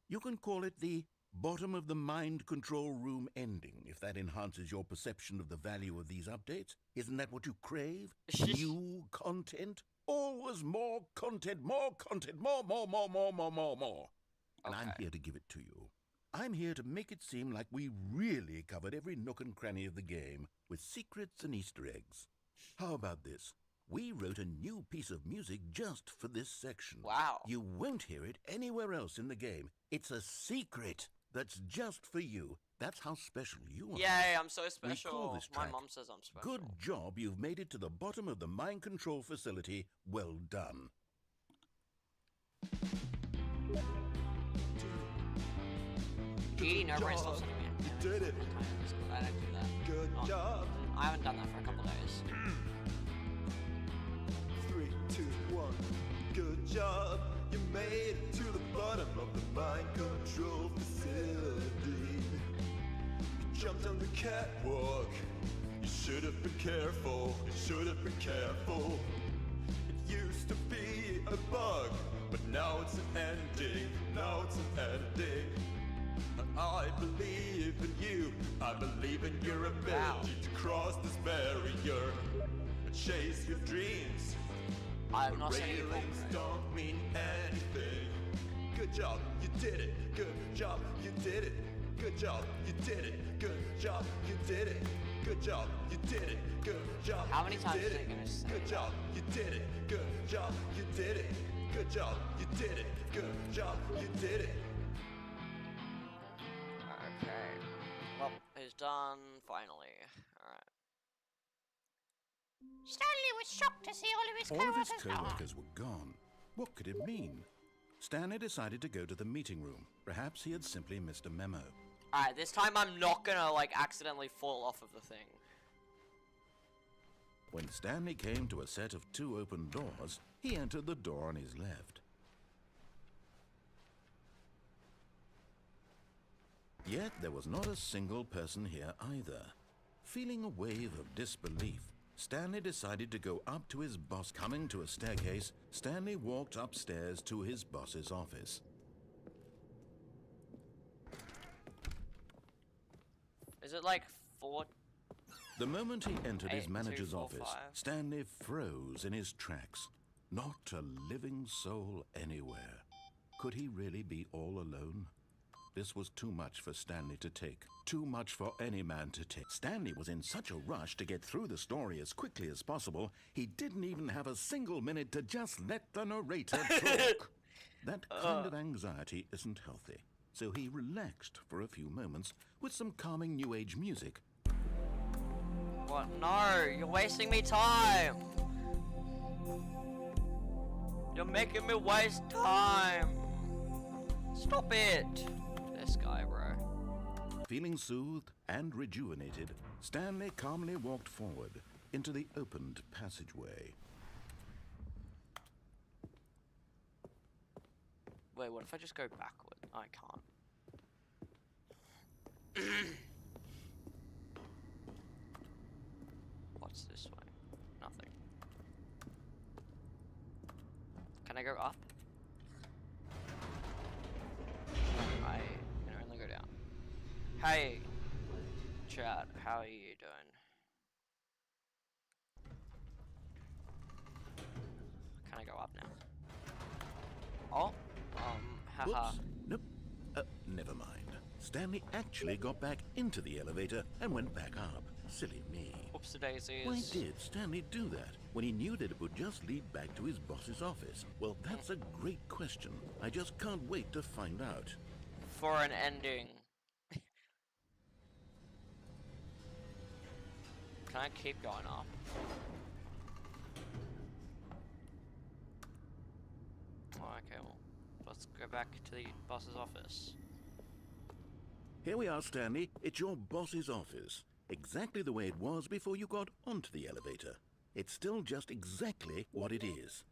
You can call it the bottom of the mind control room ending, if that enhances your perception of the value of these updates. Isn't that what you crave? New content? Always more content, more, more. And I'm Okay. here to give it to you. I'm here to make it seem like we really covered every nook and cranny of the game with secrets and Easter eggs. How about this? We wrote a new piece of music just for this section. Wow. You won't hear it anywhere else in the game. It's a secret that's just for you. That's how special you are. Yay, I'm so We call special. this My track, mom says I'm special. Good job, you've made it to the bottom of the mind control facility. Well done. Gee, no brain stops on me. You did it. I don't do that. Good Oh, job. I haven't done that for a couple days. 3, 2, 1. Good job. You made it to the bottom of the mind control facility. You jumped on the catwalk. You should have been careful. You should have been careful. It used to be a bug, but now it's an ending. Now it's an ending. I believe in you. I believe in your ability to cross this barrier and chase your dreams. I have not seen any Railings don't mean anything. Good job, you did it. Good job, you did it. Good job, you did it. Good job, you did it. Good job, you did it. Good job. How many you times did is it it. gonna say Good that? job, you did it. Good job, you did it. Good job, you did it. Good job, you did it. Okay. Well, it's done finally. Alright. Stanley was shocked to see all of his All of his co-workers gone. co-workers were gone. What could it mean? Stanley decided to go to the meeting room. Perhaps he had simply missed a memo. Alright, this time I'm not gonna, like, accidentally fall off of the thing. When Stanley came to a set of 2 open doors, he entered the door on his left. Yet there was not a single person here either. Feeling a wave of disbelief, Stanley decided to go up to his boss. Coming to a staircase, Stanley walked upstairs to his boss's office. Is it like 4? The moment he entered his 8, 2, manager's 4, office, 5. Stanley froze in his tracks. Not a living soul anywhere. Could he really be all alone? This was too much for Stanley to take. Too much for any man to take. Stanley was in such a rush to get through the story as quickly as possible, he didn't even have a single minute to just let the narrator talk. That kind of anxiety isn't healthy. So he relaxed for a few moments with some calming New Age music. What? No, you're wasting me time. You're making me waste time. Stop it. This guy, bro. Feeling soothed and rejuvenated, Stanley calmly walked forward into the opened passageway. Wait, what if I just go backward? I can't. What's this way? Nothing. Can I go up? I can only go down. Hey, chat, how are you doing? Can I go up now? Oh, haha. Whoops. Nope. Never mind. Stanley actually got back into the elevator and went back up. Silly me. Whoops daisies. Why did Stanley do that when he knew that it would just lead back to his boss's office? Well, that's a great question. I just can't wait to find out. For an ending. Can I keep going up? Oh, okay, well, let's go back to the boss's office. Here we are, Stanley. It's your boss's office. Exactly the way it was before you got onto the elevator. It's still just exactly what it is.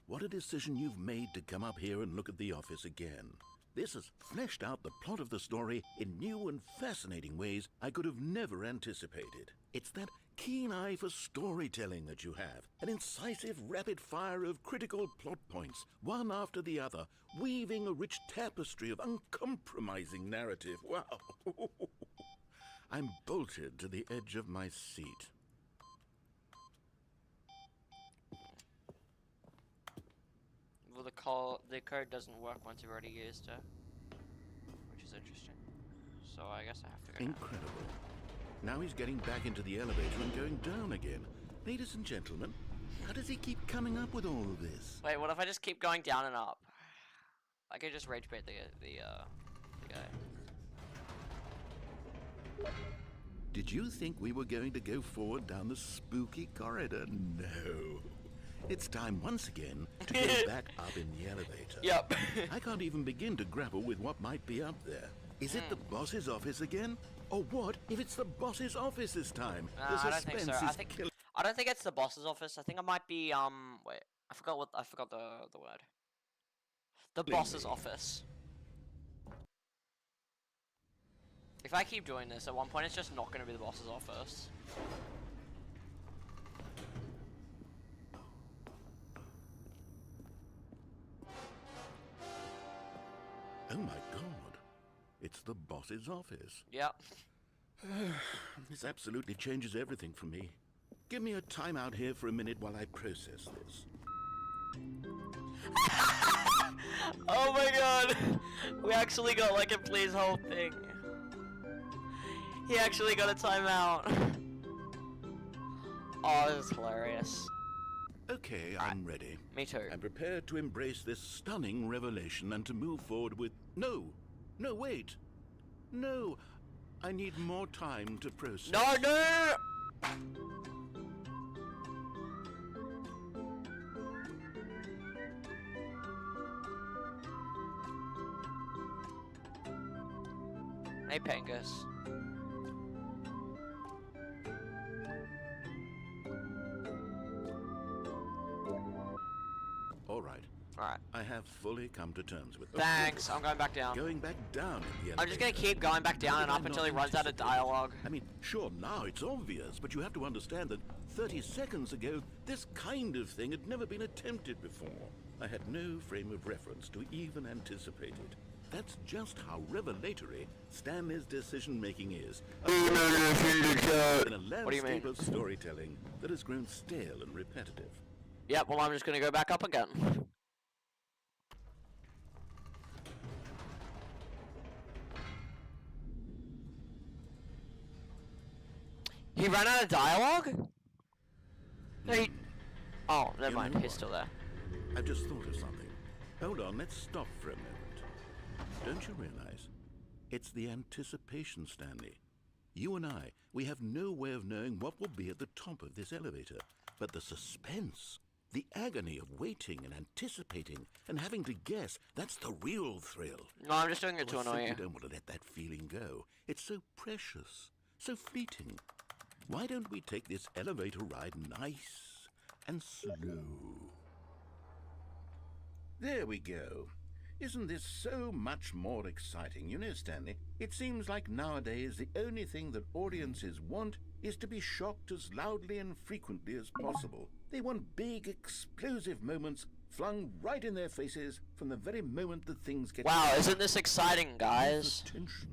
What a decision you've made to come up here and look at the office again. This has fleshed out the plot of the story in new and fascinating ways I could have never anticipated. It's that keen eye for storytelling that you have, an incisive rapid fire of critical plot points, one after the other, weaving a rich tapestry of uncompromising narrative. Wow! I'm bolted to the edge of my seat. Well, the code doesn't work once you've already used it, which is interesting. So I guess I have to go down. Incredible. Now he's getting back into the elevator and going down again. Ladies and gentlemen, how does he keep coming up with all of this? Wait, what if I just keep going down and up? I could just rage bait the guy. Did you think we were going to go forward down the spooky corridor? No. It's time once again to go back up in the elevator. Yep. I can't even begin to grapple with what might be up there. Is it the boss's office again? Or what if it's the boss's office this time? The I don't think so. suspense is I don't think it's the boss's office. I think it might be wait. I forgot the word. The boss's office. If I keep doing this, at one point it's just not going to be the boss's office. Oh my god. It's the boss's office. Yep. This absolutely changes everything for me. Give me a timeout here for a minute while I process this. Oh my god! We actually got like a please hold thing. He actually got a timeout. Oh, this is hilarious. Okay, I'm ready. Me too. I'm prepared to embrace this stunning revelation and to move forward with... No! No, wait! No! I need more time to process. No, no! Hey, Pangus. All right. Alright. I have fully come to terms with. Thanks, I'm going back down. Going back down in the I'm just gonna elevator. keep going back down and How up did I until he not runs out of anticipate dialogue. it? I mean, sure, now it's obvious, but you have to understand that 30 seconds ago, this kind of thing had never been attempted before. I had no frame of reference to even anticipate it. That's just how revelatory Stanley's decision-making is. In a What do you landscape mean? of storytelling that has grown stale and repetitive. Yep, well I'm just gonna go back up again. He ran out of dialogue? No, he... Oh, never You mind, know he's what? still there. I've just thought of something. Hold on, let's stop for a moment. Don't you realize? It's the anticipation, Stanley. You and I, we have no way of knowing what will be at the top of this elevator. But the suspense, the agony of waiting and anticipating and having to guess, that's the real thrill. No, I'm just doing it to I annoy simply you. don't want to let that feeling go. It's so precious, so fleeting. Why don't we take this elevator ride nice and slow? There we go. Isn't this so much more exciting? You know, Stanley, it seems like nowadays the only thing that audiences want is to be shocked as loudly and frequently as possible. They want big, explosive moments flung right in their faces from the very moment that things get... Wow, isn't this exciting, Where's guys? the tension?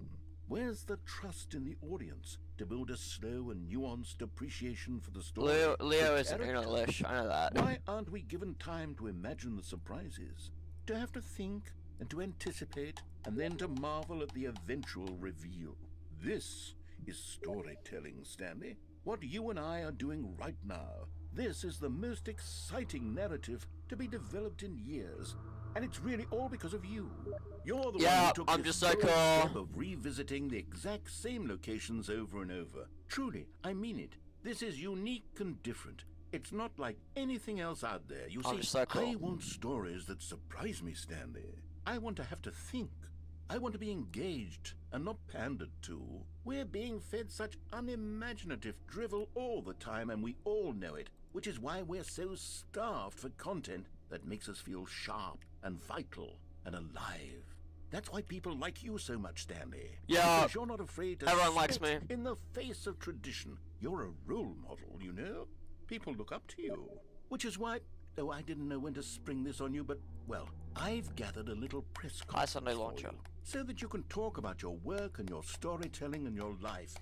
Where's the trust in the audience to build a slow and nuanced appreciation for the story? Leo the isn't character? English, I know that. Why aren't we given time to imagine the surprises? To have to think and to anticipate and then to marvel at the eventual reveal. This is storytelling, Stanley. What you and I are doing right now. This is the most exciting narrative to be developed in years. And it's really all because of you. You're the one Yeah, who took I'm this just so bold cool. step of revisiting the exact same locations over and over. Truly, I mean it. This is unique and different. It's not like anything else out there. You I'm see, just so cool. I want stories that surprise me, Stanley. I want to have to think. I want to be engaged and not pandered to. We're being fed such unimaginative drivel all the time, and we all know it, which is why we're so starved for content that makes us feel sharp and vital and alive. That's why people like you so much, Stanley. Yeah, Because you're not afraid to everyone likes spit me. in the face of tradition. You're a role model, you know? People look up to you. Which is why... Oh, I didn't know when to spring this on you, but, well, I've gathered a little press Hi, Sunday conference for Launcher. you, so that you can talk about your work and your storytelling and your life.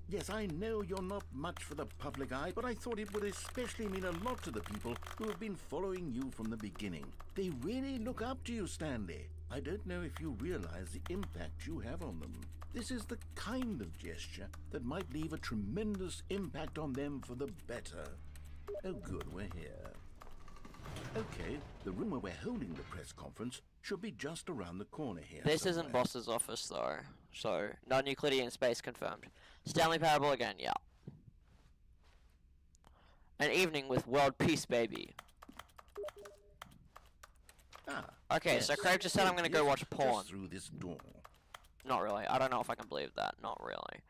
Yes, I know you're not much for the public eye, but I thought it would especially mean a lot to the people who have been following you from the beginning. They really look up to you, Stanley. I don't know if you realize the impact you have on them. This is the kind of gesture that might leave a tremendous impact on them for the better. Oh good, we're here. Okay, the room where we're holding the press conference should be just around the corner here. This isn't somewhere. boss's office though, so not Euclidean space confirmed. Stanley Parable again, yeah. An evening with world peace, baby. Ah, Okay, so Crave just said I'm gonna go yes, watch porn. just through this door. Not really. I don't know if I can believe that. Not really.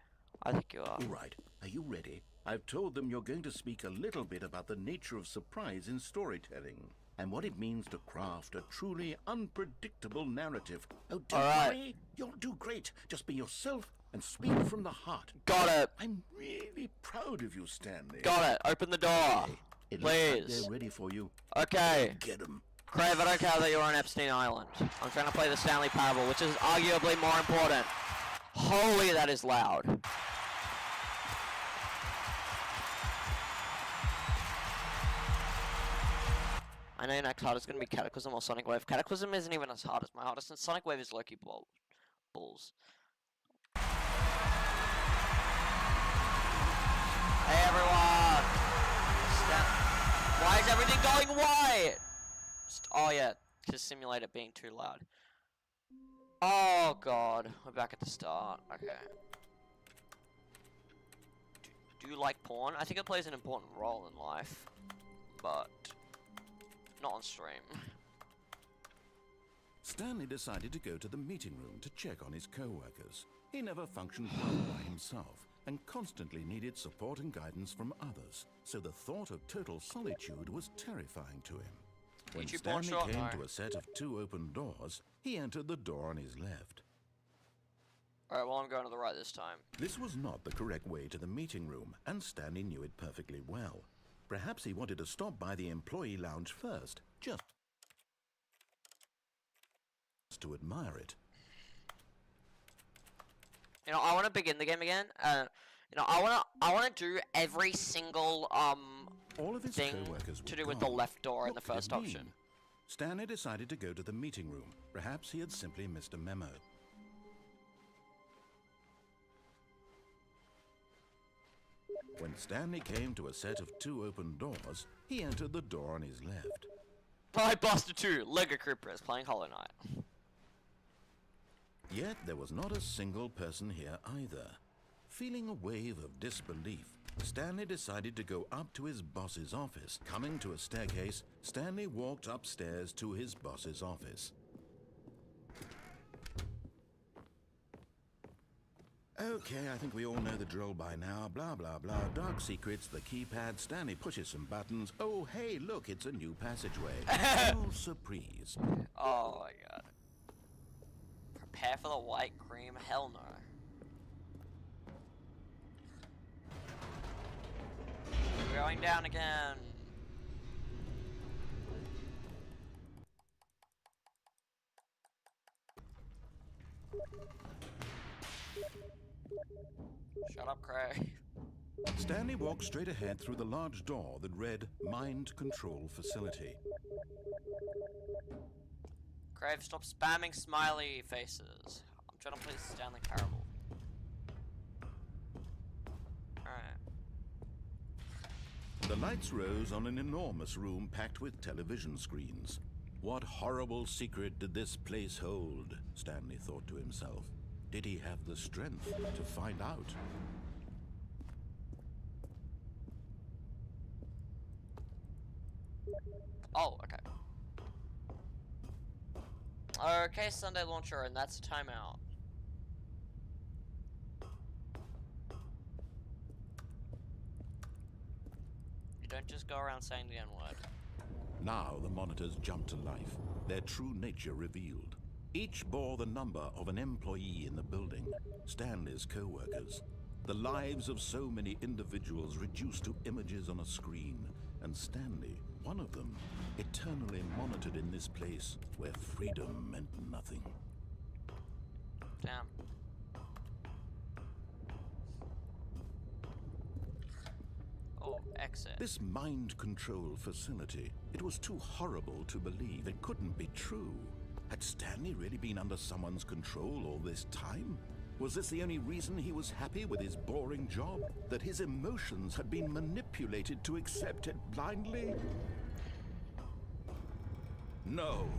I think you are. All right, are you ready? I've told them you're going to speak a little bit about the nature of surprise in storytelling and what it means to craft a truly unpredictable narrative. Oh, don't All right. worry, you'll do great. Just be yourself and speak from the heart. Got it. I'm really proud of you, Stanley. Got it. Open the door. It looks like Please. they're ready for you. Okay. Get them. Crave, I don't care that you're on Epstein Island. I'm trying to play the Stanley Parable, which is arguably more important. Holy, that is loud. I know your next hardest is going to be Cataclysm or Sonic Wave. Cataclysm isn't even as hard as my hardest, and Sonic Wave is Loki Bulls. Hey everyone! Why is everything going white? Oh yeah, to simulate it being too loud. Oh god, we're back at the start. Okay. Do you like porn? I think it plays an important role in life, but not on stream. Stanley decided to go to the meeting room to check on his co-workers. He never functioned well by himself and constantly needed support and guidance from others, so the thought of total solitude was terrifying to him. When YouTube porn Stanley short? came No. to a set of 2 open doors, he entered the door on his left. Alright, well I'm going to the right this time. This was not the correct way to the meeting room, and Stanley knew it perfectly well. Perhaps he wanted to stop by the employee lounge first, just to admire it. You know, I want to begin the game again. You know, I want to do every single All of his thing co-workers to were do with the gone. left door in What the could it first mean? option. Stanley decided to go to the meeting room. Perhaps he had simply missed a memo. When Stanley came to a set of 2 open doors, he entered the door on his left. Hi, Buster 2, Lego Creepers playing Hollow Knight. Yet there was not a single person here either. Feeling a wave of disbelief, Stanley decided to go up to his boss's office. Coming to a staircase, Stanley walked upstairs to his boss's office. Okay, I think we all know the drill by now. Blah, blah, blah. Dark secrets, the keypad. Stanley pushes some buttons. Oh, hey, look, it's a new passageway. Oh, surprise. Oh my god. Prepare for the white cream? Hell no. We're going down again. Shut up, Craig. Stanley walked straight ahead through the large door that read Mind Control Facility. Crave, stop spamming smiley faces. I'm trying to play Stanley Parable. Alright. The lights rose on an enormous room packed with television screens. What horrible secret did this place hold? Stanley thought to himself. Did he have the strength to find out? Oh, okay. Okay, Sunday launcher, and that's a timeout. You don't just go around saying the N-word. Now the monitors jumped to life, their true nature revealed. Each bore the number of an employee in the building, Stanley's co-workers. The lives of so many individuals reduced to images on a screen, and Stanley, one of them, eternally monitored in this place where freedom meant nothing. Damn. Oh, exit. This mind control facility, it was too horrible to believe. It couldn't be true. Had Stanley really been under someone's control all this time? Was this the only reason he was happy with his boring job? That his emotions had been manipulated to accept it blindly? No.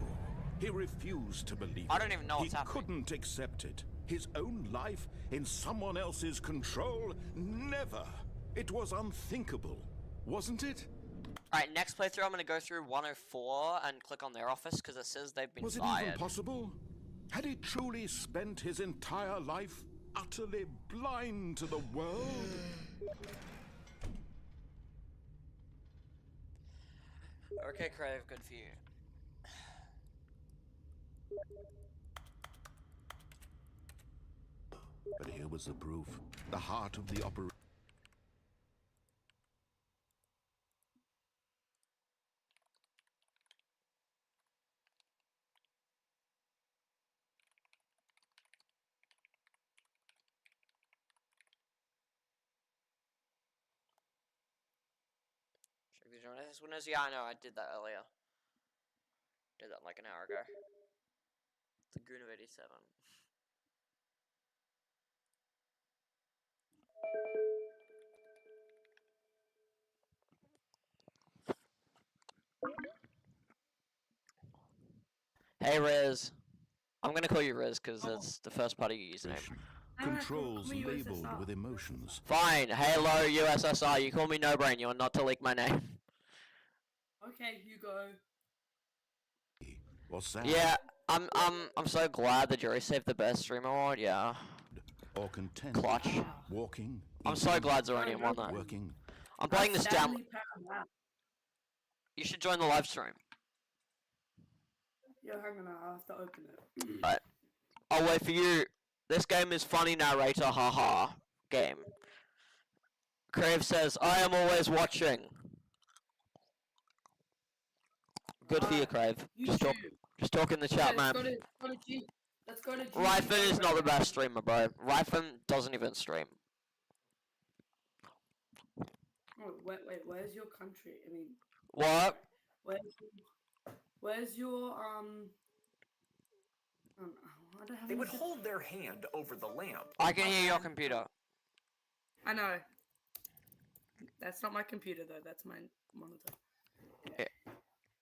He refused to believe I don't even know what's He happening. couldn't accept it. His own life in someone else's control? Never. It was unthinkable, wasn't it? Alright, next playthrough I'm gonna go through 104 and click on their office because it says they've been Was it fired. even possible? Had he truly spent his entire life utterly blind to the world? Okay, Crave, good for you. But here was the proof. The heart of the operation. Check the journalist windows. Yeah, I know, I did that earlier. Did that like an hour ago. The Goon of 87. Hey Riz. I'm gonna call you Riz because that's the first part of your username. Controls labeled with emotions. Fine. Hello USSR. You call me No Brain. You are not to leak my name. Okay, you go. Or sad. Yeah, I'm so glad the jury saved the best stream award. Yeah. Or content. Clutch. Walking. I'm so glad Zeronium won that. Working. I'm playing this down. Stanley Parable. You should join the live stream. Yeah, hang on, I'll have to open it. Right. I'll wait for you. This game is funny narrator, haha. Game. Crave says, I am always watching. Good for you, Crave. Just talk in the chat, man. Let's go to G. Ryfin is not the best streamer, bro. Ryfin doesn't even stream. Oh, wait, where's your country? I mean, What? where's your I don't have They would any- hold their hand over the lamp. I can hear your computer. I know. That's not my computer though. That's my monitor.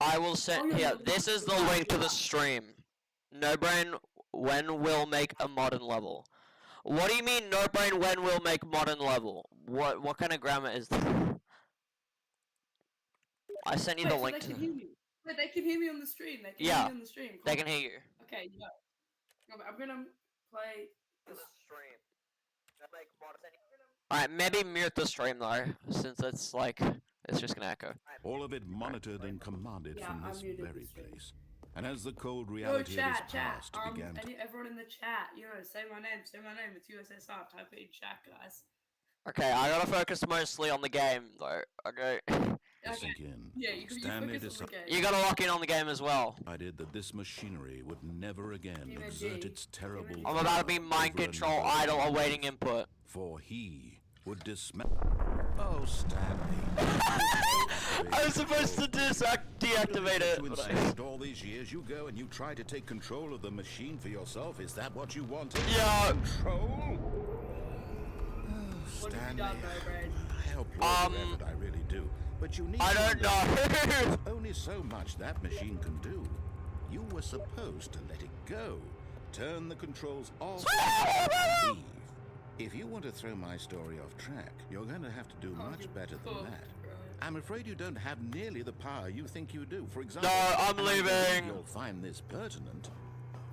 I will send here. This is the link to the stream. No brain. When will make a modern level? What do you mean, no brain? When will make modern level? What kind of grammar is that? I sent you the link to. Wait, they can hear me on the stream. They can Yeah, hear me on the stream. they can hear you. Okay, yeah. I'm gonna play this Stream. Alright, maybe mute the stream though, since it's like it's just gonna echo. All of it monitored and commanded Yeah, from I this muted very the stream. place. And as the cold Yo, reality of chat. his past began to Everyone in the chat, say my name. It's USSR. Type it in chat, guys. Okay, I gotta focus mostly on the game though. Okay. sink in, Yeah, you Stanley focus on the game. You gotta lock in on the game as well. decided that this machinery would never again Team exert NG. its terrible Team I'm about to be power mind over control another idle human awaiting being, input. For he would dismantle. Oh, Stanley. I was supposed to deactivate it. To but I- insist all these years you go and you try to take control of the machine for yourself. Is that what you wanted? Yeah. Control? Oh, What have you Stanley. done, though, Brad? I help your effort, I really do. But you need I to don't understand know. there's only so much that machine can do. You were supposed to let it go. Turn the controls off and leave. If you want to throw my story off track, you're going to have to do much better than that. I'm afraid you don't have nearly the power you think you do. For example, No, I'm and I believe leaving. You'll find this pertinent.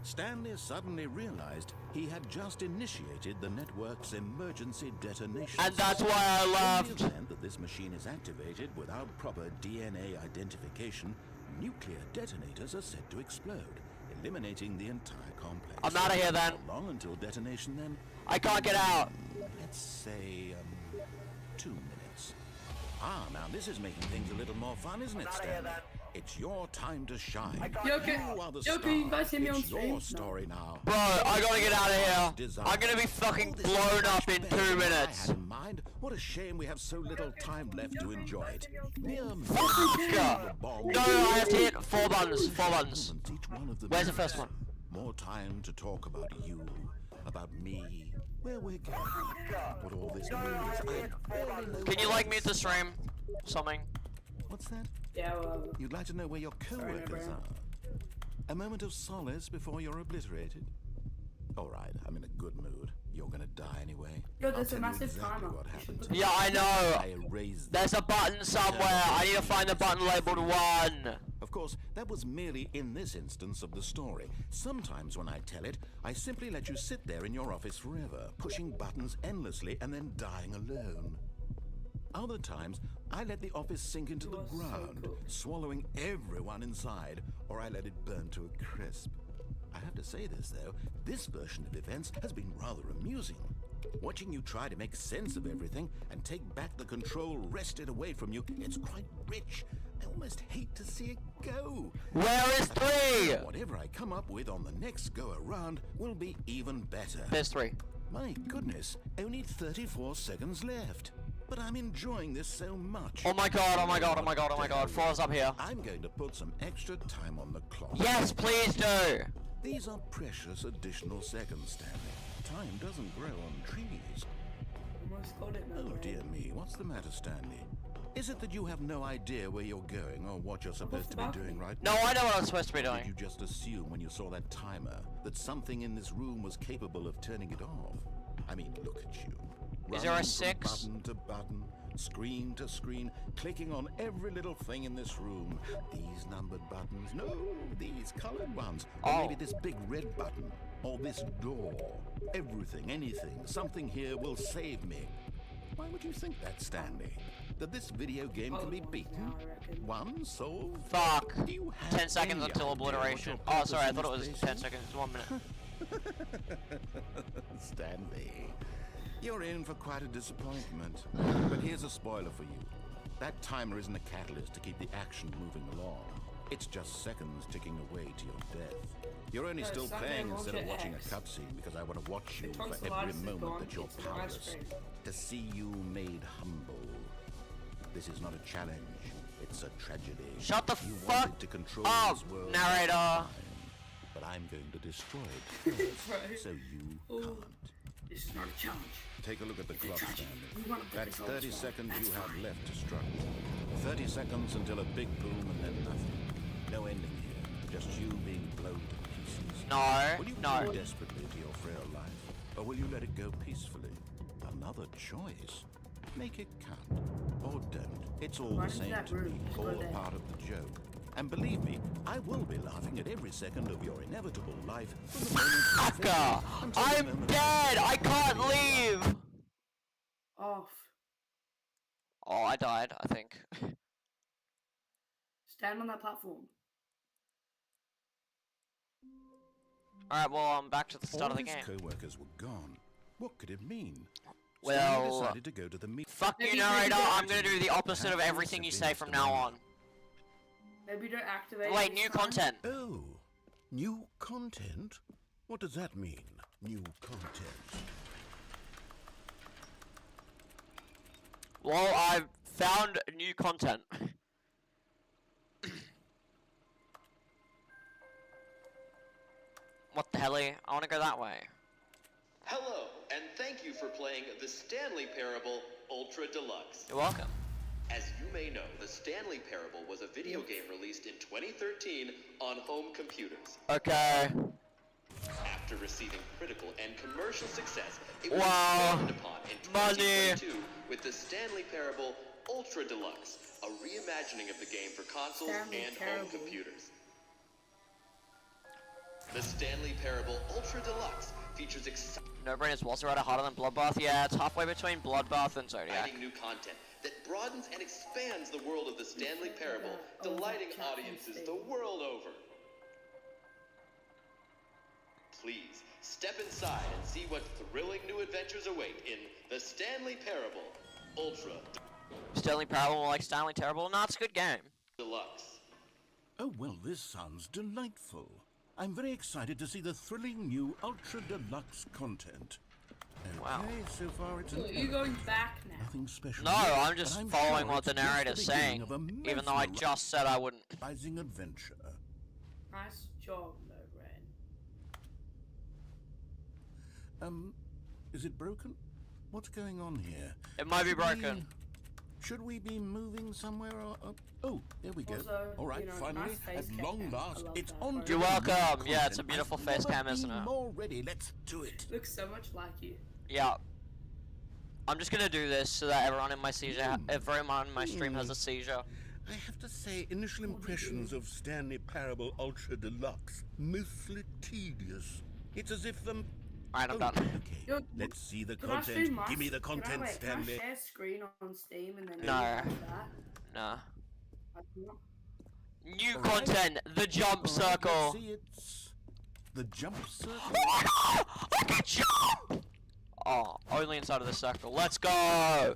Stanley suddenly realized he had just initiated the network's emergency detonation. And that's why I In the left. event that this machine is activated without proper DNA identification, nuclear detonators are said to explode, eliminating the entire complex. I'm outta here then. How long until detonation then? I can't get out. Let's say 2 minutes. Ah, now this is making things a little more fun, isn't it, Stanley? It's your time to shine. Yo, can You are the you star. guys hear me on It's stream? your story now. Bro, I gotta get out of here. I'm gonna be fucking blown up in 2 minutes. I had in mind. What a shame we have so little time left to enjoy it. Mere Fuck. No, I have to hit 4 buttons. 4 buttons. Each one of them Where's the first one? More time to talk about you, about me, where we're going, what all this means. I barely know Can you like mute the stream? Something. What's that? Yeah, well, You'd like to know where your co-workers Brian. are. A moment of solace before you're obliterated. All right, I'm in a good mood. You're gonna die anyway. Yo, I'll there's a tell you massive exactly timer. what You should happened. look at Yeah, I know. I erased There's a button somewhere. I need to find the button labeled 1. Of course, that was merely in this instance of the story. Sometimes when I tell it, I simply let you sit there in your office forever, pushing buttons endlessly and then dying alone. Other times, I let the office sink into the You are so ground, cool. swallowing everyone inside, or I let it burn to a crisp. I have to say this, though, this version of events has been rather amusing. Watching you try to make sense of everything and take back the control wrested away from you, it's quite rich. I almost hate to see it go. Where is 3? Whatever I come up with on the next go around will be even better. There's 3. My goodness, only 34 seconds left. But I'm enjoying this so much. Oh my god, oh my god, oh my god, oh my god. 4's up here. I'm going to put some extra time on the clock. Yes, please do. These are precious additional seconds, Stanley. Time doesn't grow on trees. almost got it now. Oh dear me, what's the matter, Stanley? Is it that you have no idea where you're going or what you're supposed to be doing right No, now? I know what I'm supposed to be Did doing. you just assume when you saw that timer that something in this room was capable of turning it off? I mean, look at you. Is there a Running from 6? Button to button, screen to screen, clicking on every little thing in this room. These numbered buttons, no, these colored ones. Or Oh. maybe this big red button. Or this door. Everything, anything, something here will save me. Why would you think that, Stanley? that this video game can be beaten? One solve? Fuck. Do you have 10 seconds any until idea what obliteration. your Oh, purpose sorry, I in thought it this was place 10 is? seconds. 1 minute. Stanley, you're in for quite a disappointment. But here's a spoiler for you. That timer isn't a catalyst to keep the action moving along. It's just seconds ticking away to your death. You're only still Sunday playing instead of launcher watching X. a cutscene because I want to watch you The for every tonsillitis is moment gone, that you're it's an ice powerless. cream. To see you made humble. This is not a challenge. It's a tragedy. Shut the you fuck wanted to control up, this world. narrator. But I'm going to destroy it first, so you can't. This is not a challenge. Take a look at the clock, tragedy. Stanley. We want to That's control 30 this world. seconds That's you have fine. left to struggle. 30 seconds until a big boom and then nothing. No ending here. Just you being blown to pieces. No, Will you no. cling desperately to your frail life, or will you let it go peacefully? Another choice. Make it count, or don't. It's all Run the into same that to me. room. Just go All a there. part of the joke. And believe me, I will be laughing at every second of your inevitable life from the moment you think Fucker! it until the I'm moment dead! you I can't leave! Off. Oh, I died, I think. Stand on that platform. Alright, well, I'm back to the start All of the his game. co-workers were gone. What could it mean? Well, Stanley decided to go to the meet. Fuck you, Maybe narrator! maybe I'm gonna do the opposite of everything you say from now on. Maybe don't activate. Wait, it new this time. content. Oh, new content? What does that mean? New content. Well, I've found new content. What the hell? I wanna go that way. Hello, and thank you for playing the Stanley Parable Ultra Deluxe. You're welcome. As you may know, the Stanley Parable was a video game released in 2013 on home computers. Okay. After receiving critical and commercial success, it was Wow. expanded upon in Money. 2022 with the Stanley Parable Ultra Deluxe, a reimagining of the game for consoles Stanley and Parable. home computers. The Stanley Parable Ultra Deluxe features exciting No brainers. Was Rider harder than Bloodbath? Yeah, it's halfway between Bloodbath and Zodiac. new content that broadens and expands the world of the Stanley Parable, delighting audiences the world over. Please, step inside and see what thrilling new adventures await in the Stanley Parable Ultra Stanley Parable like Stanley Terrible? Nah, it's a good game. Deluxe. Oh, well, this sounds delightful. I'm very excited to see the thrilling new Ultra Deluxe content. Okay, Wow. so far it's an So you're going back now. nothing special. No, yet, I'm but just I'm following sure what the it's just narrator's beginning saying, of a even though I just said I wouldn't. mesmerizing adventure. Nice job, Loren. Is it broken? What's going on here? It might be Should we- broken. Should we be moving somewhere? Or, oh, there we go. Also, All right, you know, finally, nice face at cam. long I last, love it's that, on. bro. to You're the new welcome. Yeah, it's a content. beautiful I've face never cam, isn't been it? More ready. Let's do it. Looks so much like you. Yeah. I'm just gonna do this so that everyone in my seizure, everyone in my stream has a seizure. I have to say, initial impressions of Stanley Parable Ultra Deluxe mostly tedious. It's as if Alright, I'm oh, done. Okay, Yo, let's see the Can I stream content. my- Give me the can I- content, wait, Stanley. Can I share screen on Steam and then No. like that? Nah. I cannot. New Alright. content, the jump All right, circle. let's see, it's the jump circle. Oh my god! I can jump! Oh, only inside of the circle. Let's go!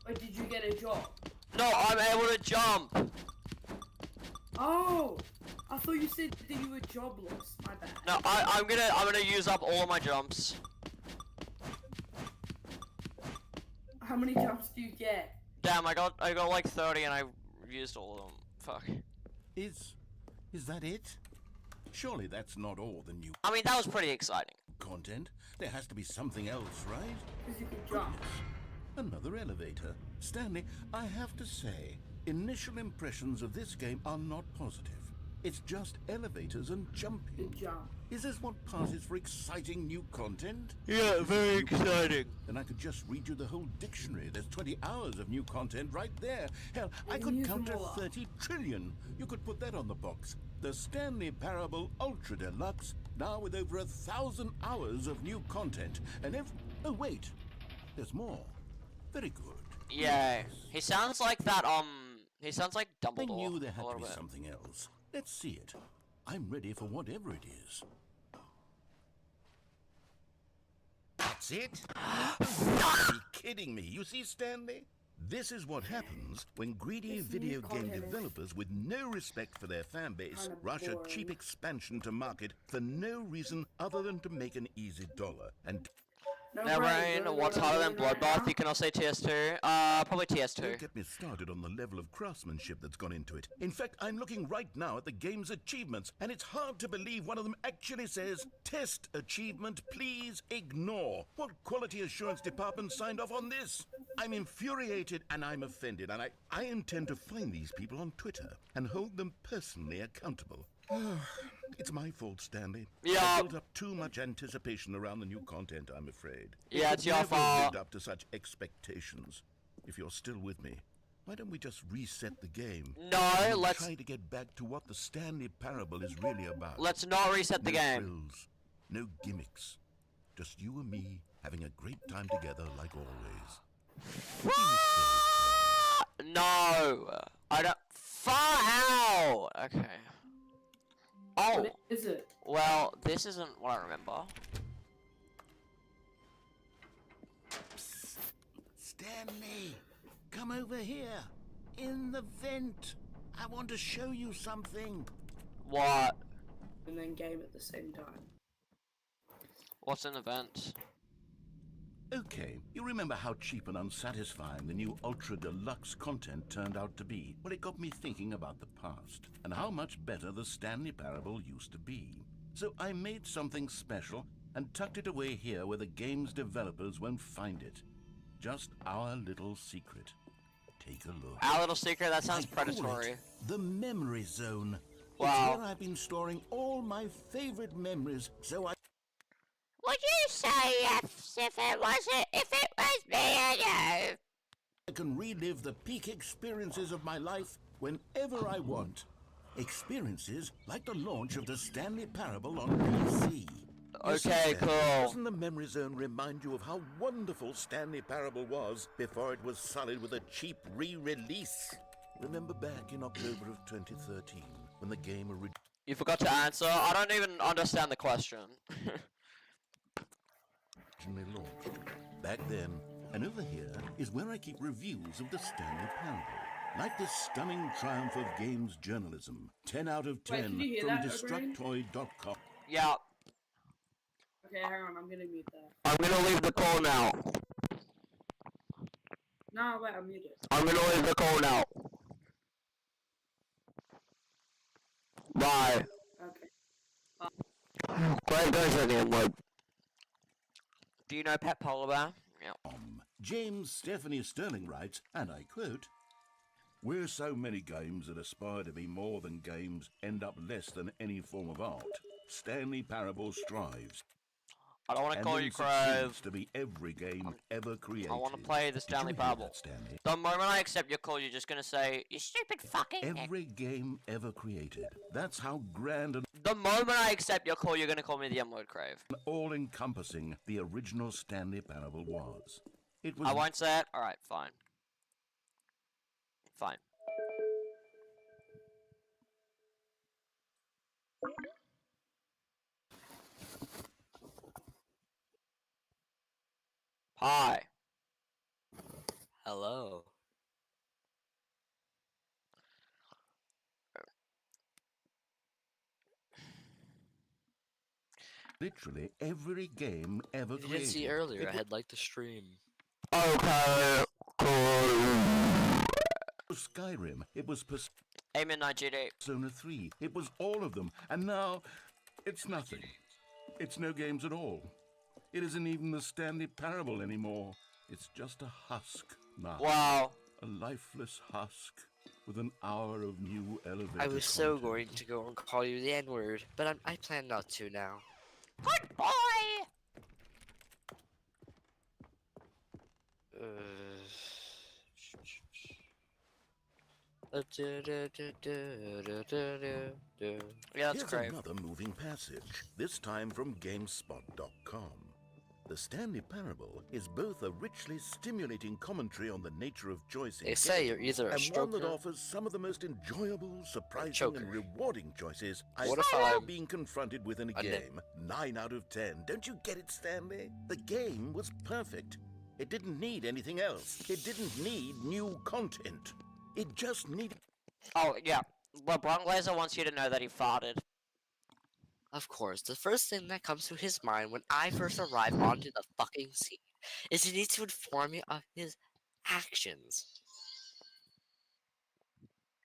Wait, did you get a job? No, I'm able to jump! Oh! I thought you said that you were jobless. My bad. No, I'm gonna use up all of my jumps. How many jumps do you get? Damn, I got like 30 and I used all of them. Fuck. Is that it? Surely that's not all the new I mean, that was pretty exciting. content. There has to be something else, right? Because you can jump. Another elevator. Stanley, I have to say, initial impressions of this game are not positive. It's just elevators and jumping. Good jump. Is this what passes for exciting new content? Yeah, very exciting. Then I could just read you the whole dictionary. There's 20 hours of new content right there. Hell, I Well, could use count them to all up. 30 trillion. You could put that on the box. The Stanley Parable Ultra Deluxe, now with over 1,000 hours of new content. And oh wait, there's more. Very good. Yeah, he sounds like that. He sounds like I Dumbledore knew there a had to little be bit. something else. Let's see it. I'm ready for whatever it is. That's it? Are you kidding me? You see, Stanley? This is what happens when greedy This video new game content is developers with no respect for their fan base kinda rush a boring. cheap expansion to market for no reason other than to make an easy dollar. And No Now, brain, Rain, really, what's what I'm harder than doing right Bloodbath? now? You can also say TS2. Probably TS2. don't get me started on the level of craftsmanship that's gone into it. In fact, I'm looking right now at the game's achievements, and it's hard to believe one of them actually says, "Test achievement, please ignore." What quality assurance department signed off on this? I'm infuriated and I'm offended, and I intend to find these people on Twitter and hold them personally accountable. It's my fault, Stanley. Yeah. I built up too much anticipation around the new content, I'm afraid. Yeah, It it's could your never have lived fault. up to such expectations. If you're still with me, why don't we just reset the game? No, And let's try to get back to what the Stanley Parable is really about. let's not reset the No game. frills, no gimmicks. Just you and me having a great time together like always. What do you say, No, I don't. Far out. Okay. Oh, What is it? well, this isn't what I remember. Stanley, come over here. In the vent. I want to show you something. What? And then game at the same time. What's an event? Okay, you remember how cheap and unsatisfying the new Ultra Deluxe content turned out to be? Well, it got me thinking about the past, and how much better the Stanley Parable used to be. So I made something special and tucked it away here where the game's developers won't find it. Just our little secret. Take a look. Our little secret? That sounds I call it predatory. the Memory Zone. Wow. It's where I've been storing all my favorite memories, so I Would you say yes if it was me, I can relive the peak experiences of my life whenever I want. Experiences like the launch of the Stanley Parable on PC. You see, Okay, Stan, cool. Doesn't the Memory Zone remind you of how wonderful Stanley Parable was before it was sullied with a cheap re-release? Remember back in October of 2013 when the game You forgot to answer. I don't even understand the question. originally launched? Back then, and over here is where I keep reviews of the Stanley Parable. Like the stunning triumph of games journalism. 10 out of 10 can you hear from that, O'Brien? Destructoid.com. Yeah, Okay, hang on, I'm gonna mute that. I'm gonna leave the call now. No, wait, I'll mute it. I'm gonna leave the call now. Bye. Okay. Great goes again, like. Do you know Pet Polar Bear? Yeah. James Stephanie Sterling writes, and I quote, "Where so many games that aspire to be more than games end up less than any form of art, Stanley Parable strives. I don't want to and call then you succeeds Crave. to be every game ever created." I want to play the Did Stanley you hear Parable. that, Stanley? The moment I accept your call, you're just gonna say, "You stupid fucking." Every game ever created. That's how grand and The moment I accept your call, you're gonna call me the M-word Crave. all-encompassing the original Stanley Parable was. It was I won't say it. All right, fine. Fine. Hi. Hello. literally every game ever You created. didn't see earlier. It I had like the stream. Okay, cool. was Skyrim. It was Amen, IGD. Persona 3. It was all of them. And now, it's nothing. It's no games at all. It isn't even the Stanley Parable anymore. It's just a husk now. Wow. A lifeless husk with an hour of new elevator I was so content. going to go and call you the N-word, but I plan not to now. Good boy! Yeah, that's Here's great. another moving passage, this time from GameSpot.com. The Stanley Parable is both a richly stimulating commentary on the nature of choice in They say you're games, either a and one that stroker offers some of the most enjoyable, surprising, choker. and rewarding choices I've What if ever I'm been confronted with in a a nim- game. 9 out of 10. Don't you get it, Stanley? The game was perfect. It didn't need anything else. It didn't need new content. It just needed... Oh, yeah. LeBron Glazer wants you to know that he farted. Of course, the first thing that comes to his mind when I first arrive onto the fucking scene is he needs to inform me of his actions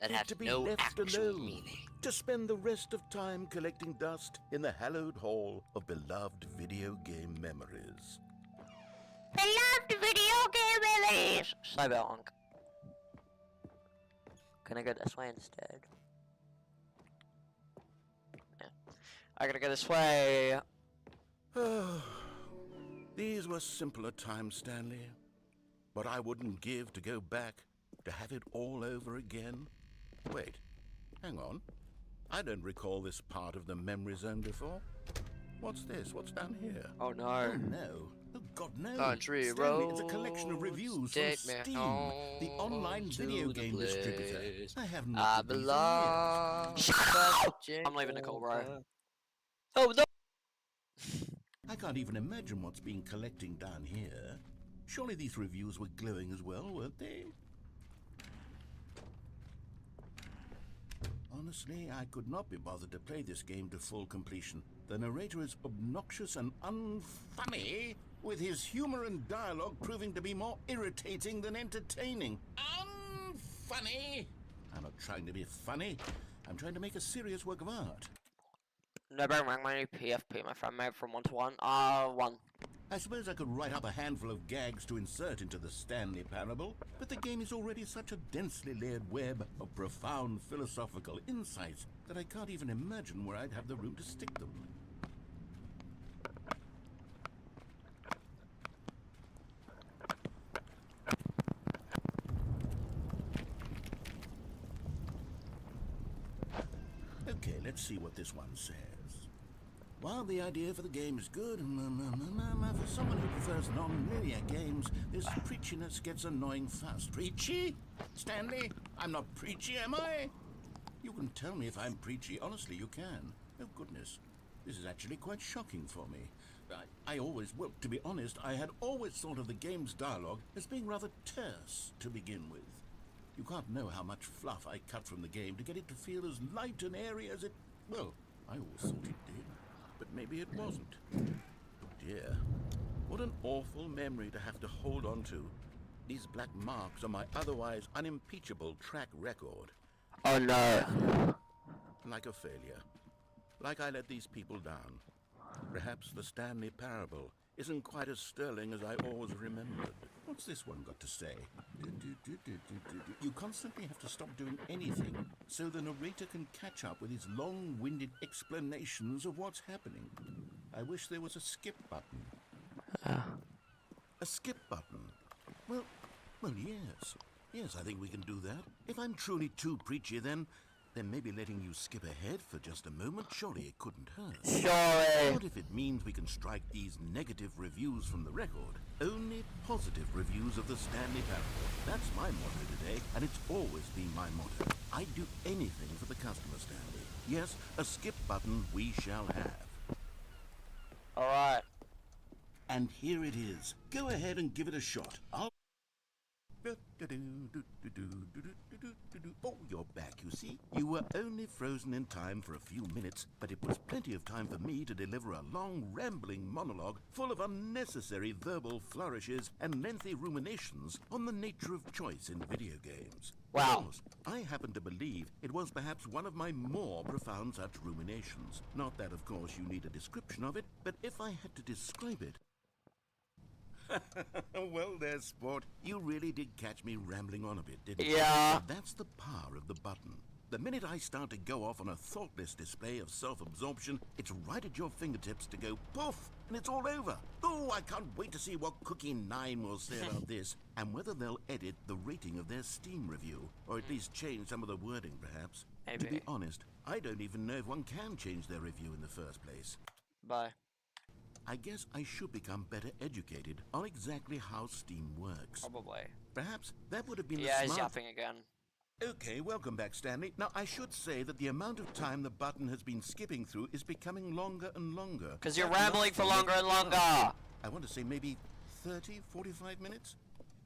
that have to be no left actual alone, meaning. to spend the rest of time collecting dust in the hallowed hall of beloved video game memories. Beloved video game memories. Cyberpunk. Can I go this way instead? Yeah. I gotta go this way. These were simpler times, Stanley. But I wouldn't give to go back, to have it all over again. Wait, hang on. I don't recall this part of the memory zone before. What's this? What's down here? Oh no. Oh no. Oh God, no. Country Stanley, it's a collection of reviews from roads, take me Steam, home the online to video the game distributor. place I haven't I looked at these in belong. years. I'm leaving Nicole, bro. Oh no! I can't even imagine what's been collecting down here. Surely these reviews were glowing as well, weren't they? Honestly, I could not be bothered to play this game to full completion. The narrator is obnoxious and unfunny, with his humor and dialogue proving to be more irritating than entertaining. Unfunny! I'm not trying to be funny. I'm trying to make a serious work of art. No, bear in mind my new PFP, my friend, made from 1 to 1. 1. I suppose I could write up a handful of gags to insert into the Stanley Parable, but the game is already such a densely layered web of profound philosophical insights that I can't even imagine where I'd have the room to stick them. Okay, let's see what this one says. While the idea for the game is good, for someone who prefers non-linear games, this preachiness gets annoying fast. Preachy? Stanley? I'm not preachy, am I? You can tell me if I'm preachy. Honestly, you can. Oh, goodness. This is actually quite shocking for me. Well, to be honest, I had always thought of the game's dialogue as being rather terse to begin with. You can't know how much fluff I cut from the game to get it to feel as light and airy as it... Well, I always thought it did. But maybe it wasn't. Oh dear. What an awful memory to have to hold on to. These black marks on my otherwise unimpeachable track record. Oh no. Like a failure. Like I let these people down. Perhaps the Stanley Parable isn't quite as sterling as I always remembered. What's this one got to say? You constantly have to stop doing anything so the narrator can catch up with his long-winded explanations of what's happening. I wish there was a skip button. A skip button? Well, yes. Yes, I think we can do that. If I'm truly too preachy, then maybe letting you skip ahead for just a moment, surely it couldn't hurt. Surely. What if it means we can strike these negative reviews from the record? Only positive reviews of the Stanley Parable. That's my motto today, and it's always been my motto. I'd do anything for the customer, Stanley. Yes, a skip button we shall have. Alright. And here it is. Go ahead and give it a shot. Oh, you're back, you see. You were only frozen in time for a few minutes, but it was plenty of time for me to deliver a long, rambling monologue full of unnecessary verbal flourishes and lengthy ruminations on the nature of choice in video games. Wow. Of course, I happen to believe it was perhaps one of my more profound such ruminations. Not that, of course, you need a description of it, but if I had to describe it... Well, there, sport. You really did catch me rambling on a bit, didn't you? Yeah. That's the power of the button. The minute I start to go off on a thoughtless display of self-absorption, it's right at your fingertips to go poof, and it's all over. Oh, I can't wait to see what Cookie 9 will say about this, and whether they'll edit the rating of their Steam review, or at least change some of the wording, perhaps. Maybe. To be honest, I don't even know if one can change their review in the first place. Bye. I guess I should become better educated on exactly how Steam works. Probably. Perhaps that would have been Yeah, the he's smart... yapping again. Okay, welcome back, Stanley. Now, I should say that the amount of time the button has been skipping through is becoming longer and longer. Because you're That's rambling not for so longer and longer. I want to say maybe 30, 45 minutes?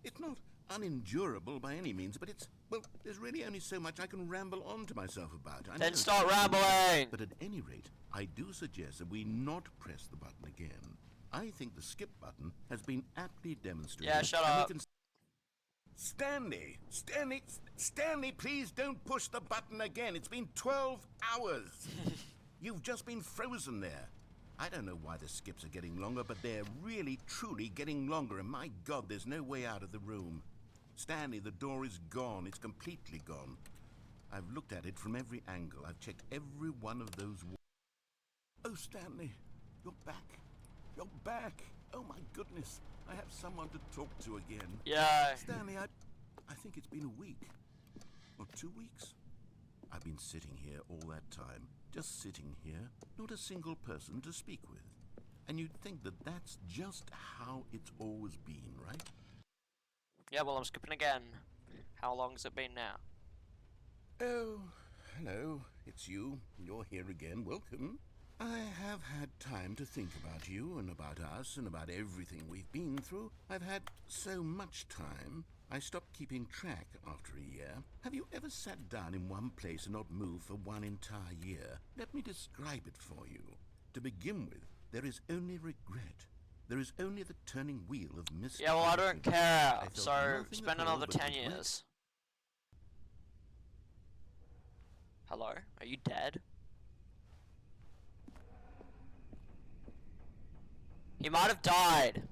It's not unendurable by any means, but it's, well, there's really only so much I can ramble on to myself about. I Then know. start rambling! But at any rate, I do suggest that we not press the button again. I think the skip button has been aptly demonstrated. Yeah, shut and we up. can Stanley, please don't push the button again. It's been 12 hours. You've just been frozen there. I don't know why the skips are getting longer, but they're really, truly getting longer, and my God, there's no way out of the room. Stanley, the door is gone. It's completely gone. I've looked at it from every angle. I've checked every one of those Oh, Stanley, you're back. You're back. Oh, my goodness. I have someone to talk to again. Yeah. Stanley, I think it's been a week. Or 2 weeks. I've been sitting here all that time. Just sitting here. Not a single person to speak with. And you'd think that that's just how it's always been, right? Yeah, well, I'm skipping again. How long has it been now? Oh, hello. It's you. You're here again. Welcome. I have had time to think about you and about us and about everything we've been through. I've had so much time, I stopped keeping track after a year. Have you ever sat down in one place and not moved for one entire year? Let me describe it for you. To begin with, there is only regret. There is only the turning wheel of mystery. Yeah, well, I don't care. I felt So, nothing spend at all another but 10 regret. years. Hello? Are you dead? He might have died.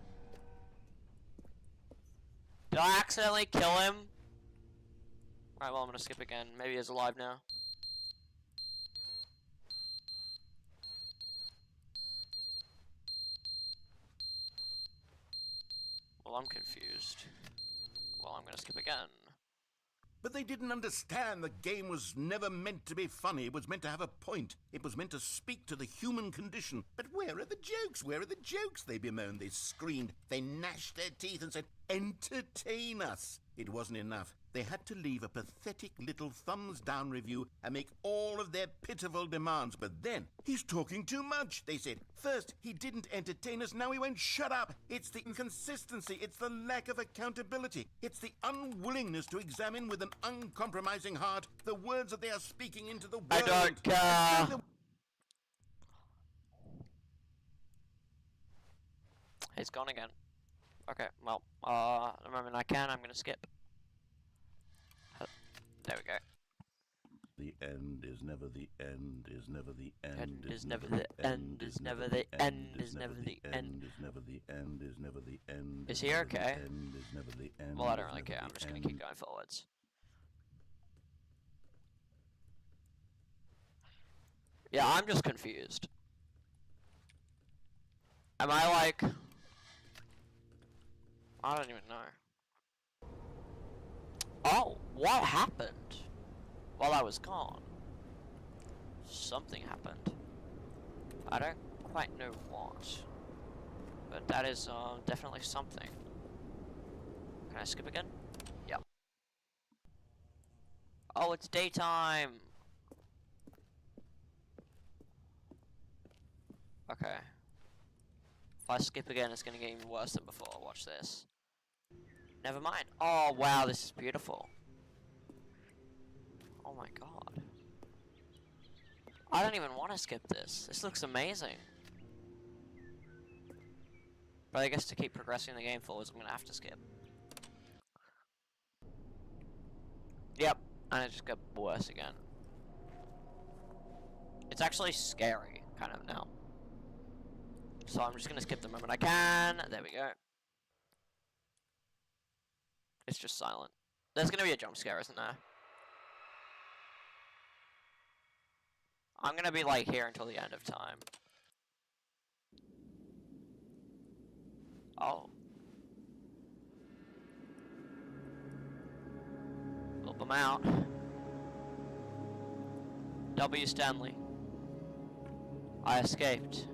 Did I accidentally kill him? Right, well, I'm gonna skip again. Maybe he's alive now. Well, I'm confused. Well, I'm gonna skip again. But they didn't understand the game was never meant to be funny. It was meant to have a point. It was meant to speak to the human condition. But where are the jokes? Where are the jokes? They bemoaned, they screamed, they gnashed their teeth and said, entertain us. It wasn't enough. They had to leave a pathetic little thumbs-down review and make all of their pitiful demands. But then, he's talking too much, they said. First, he didn't entertain us, now he won't shut up. It's the inconsistency, it's the lack of accountability. It's the unwillingness to examine with an uncompromising heart the words that they are speaking into the world. I don't care. He's gone again. Okay, well, the moment I can, I'm gonna skip. There we go. The end is never the end, is never the end, is never the end, is never the end, is never the end. is never the end, is never the end. Is he okay? Is never the end. Well, I don't really care. I'm just gonna keep going forwards. Yeah, I'm just confused. Am I like... I don't even know. Oh, what happened while I was gone? Something happened. I don't quite know what. But that is definitely something. Can I skip again? Yep. Oh, it's daytime! Okay. If I skip again, it's gonna get even worse than before. Watch this. Never mind. Oh, wow, this is beautiful. Oh my god. I don't even want to skip this. This looks amazing. But I guess to keep progressing the game forwards, I'm gonna have to skip. Yep, and it just got worse again. It's actually scary, kind of, now. So I'm just gonna skip the moment I can. There we go. It's just silent. There's gonna be a jump scare, isn't there? I'm gonna be like here until the end of time. Oh. Help them out. W. Stanley. I escaped.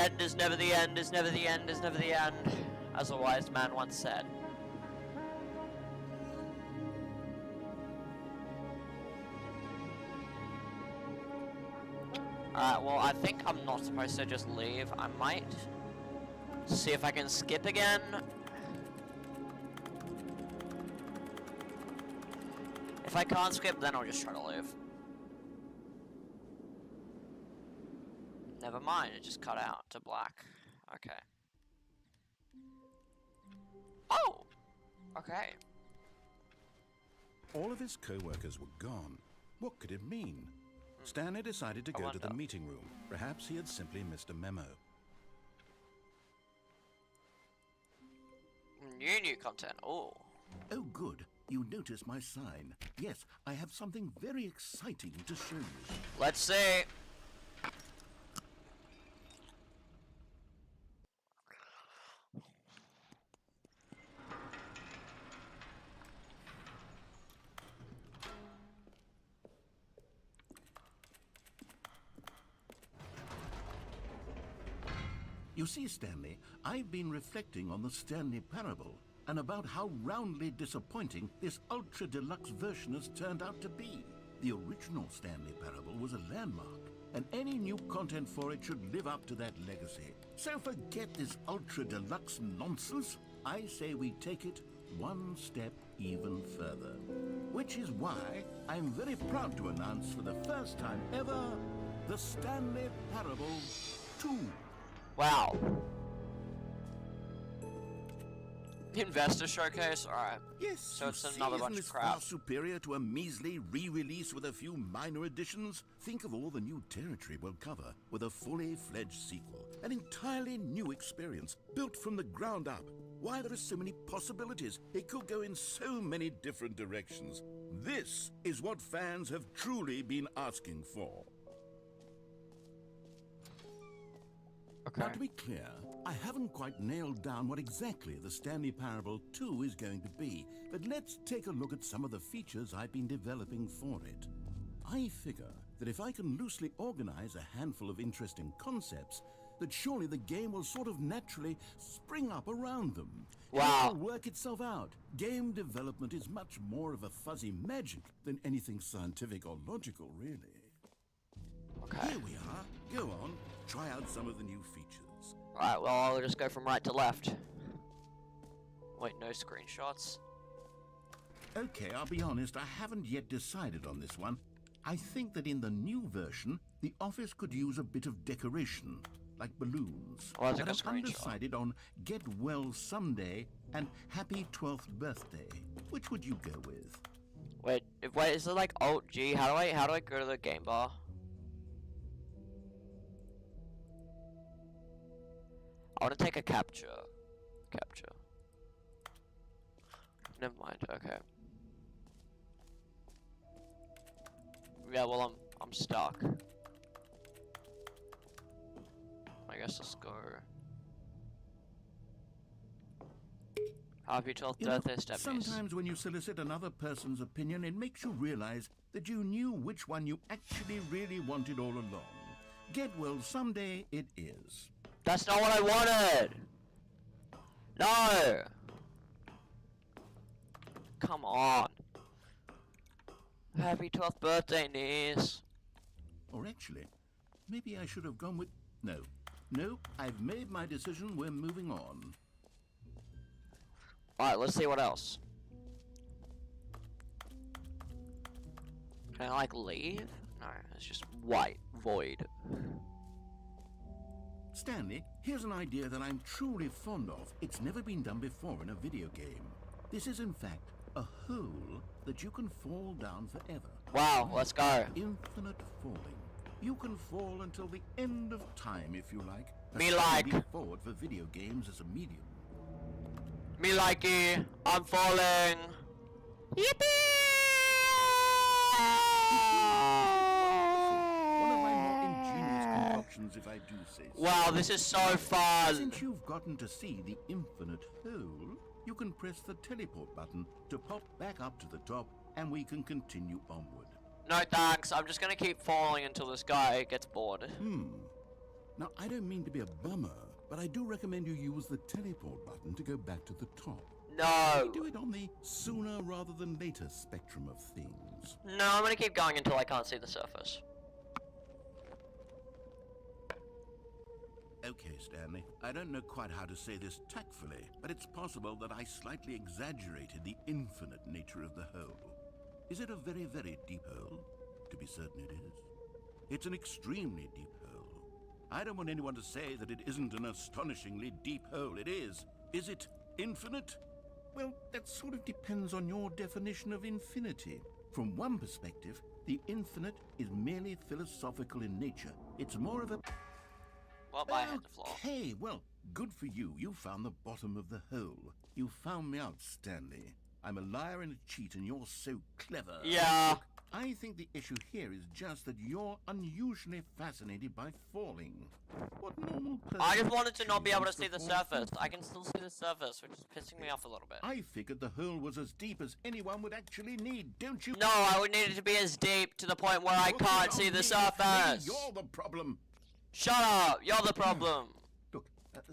end is never the end, is never the end, is never the end, as a wise man once said. Alright, well, I think I'm not supposed to just leave. I might see if I can skip again. If I can't skip, then I'll just try to leave. Never mind, it just cut out to black. Okay. Oh! Okay. All of his co-workers were gone. What could it mean? Stanley decided to go to the meeting room. Perhaps he had simply missed a memo. New content. Oh. Oh, good. You noticed my sign. Yes, I have something very exciting to show you. Let's see. You see, Stanley, I've been reflecting on the Stanley Parable and about how roundly disappointing this ultra-deluxe version has turned out to be. The original Stanley Parable was a landmark, and any new content for it should live up to that legacy. So forget this ultra-deluxe nonsense. I say we take it one step even further. Which is why I'm very proud to announce for the first time ever, the Stanley Parable 2. Wow. Investor showcase? Alright. Yes, so it's see, another isn't bunch this of crap. far superior to a measly re-release with a few minor additions? Think of all the new territory we'll cover with a fully fledged sequel. An entirely new experience, built from the ground up. Why, there are so many possibilities. It could go in so many different directions. This is what fans have truly been asking for. Okay. Now, to be clear, I haven't quite nailed down what exactly the Stanley Parable 2 is going to be, but let's take a look at some of the features I've been developing for it. I figure that if I can loosely organize a handful of interesting concepts, that surely the game will sort of naturally spring up around them. Wow. It will work itself out. Game development is much more of a fuzzy magic than anything scientific or logical, really. Okay. Here we are. Go on. Try out some of the new features. Alright, well, I'll just go from right to left. Wait, no screenshots? Okay, I'll be honest, I haven't yet decided on this one. I think that in the new version, the office could use a bit of decoration, like balloons. Well, I'll take and a I'm screenshot. undecided on Get Well Someday and Happy 12th Birthday. Which would you go with? Wait, is it like Alt G? How do I go to the game bar? I want to take a capture. Capture. Never mind. Okay. Yeah, well, I'm stuck. I guess let's go. Happy 12th You know, birthday, Stepniece. sometimes when you solicit another person's opinion, it makes you realize that you knew which one you actually really wanted all along. Get Well Someday it is. That's not what I wanted! No! Come on. Happy 12th birthday, niece. Or actually, maybe I should have gone with... No. No, I've made my decision. We're moving on. Alright, let's see what else. Can I, like, leave? No, it's just white, void. Stanley, here's an idea that I'm truly fond of. It's never been done before in a video game. This is, in fact, a hole that you can fall down forever. Wow, let's go. Infinite falling. You can fall until the end of time, if you like. Me A like. leap forward for video games as a medium. Me likey, I'm falling. One of my more ingenious concoctions, if I do say so. Wow, this is so fun. Since you've gotten to see the infinite hole, you can press the teleport button to pop back up to the top, and we can continue onward. No thanks, I'm just gonna keep falling until this guy gets bored. Now, I don't mean to be a bummer, but I do recommend you use the teleport button to go back to the top. No. Do it on the sooner rather than later spectrum of things. No, I'm gonna keep going until I can't see the surface. Okay, Stanley. I don't know quite how to say this tactfully, but it's possible that I slightly exaggerated the infinite nature of the hole. Is it a very, very deep hole? To be certain it is. It's an extremely deep hole. I don't want anyone to say that it isn't an astonishingly deep hole. It is. Is it infinite? Well, that sort of depends on your definition of infinity. From one perspective, the infinite is merely philosophical in nature. It's more of a... Well, I hit the floor. Okay, well, good for you. You found the bottom of the hole. You found me out, Stanley. I'm a liar and a cheat, and you're so clever. Yeah. Look, I think the issue here is just that you're unusually fascinated by falling. What normal person... I just wanted to not be able to see the fall surface. I can still see the surface, which is pissing me off a little bit. I figured the hole was as deep as anyone would actually need, don't you? No, I would need it to be as deep to the point where I can't see the surface. You're the problem. Shut up! You're the problem. Look,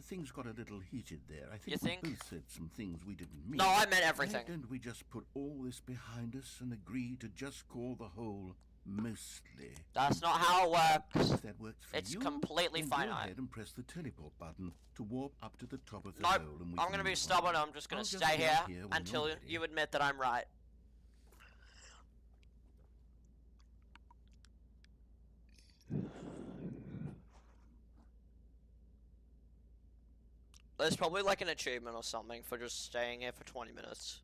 things got a little heated there. I think You think? we both said some things we didn't mean. No, I meant everything. Why don't we just put all this behind us and agree to just call the hole mostly? That's not how it works. If that works for It's you, completely then go finite. ahead and press the teleport button to warp up to the top of the Nope. hole. And we I'm can gonna be move stubborn. on. I'm just gonna I'll stay wait here when you're until ready. you admit that I'm right. There's probably like an achievement or something for just staying here for 20 minutes.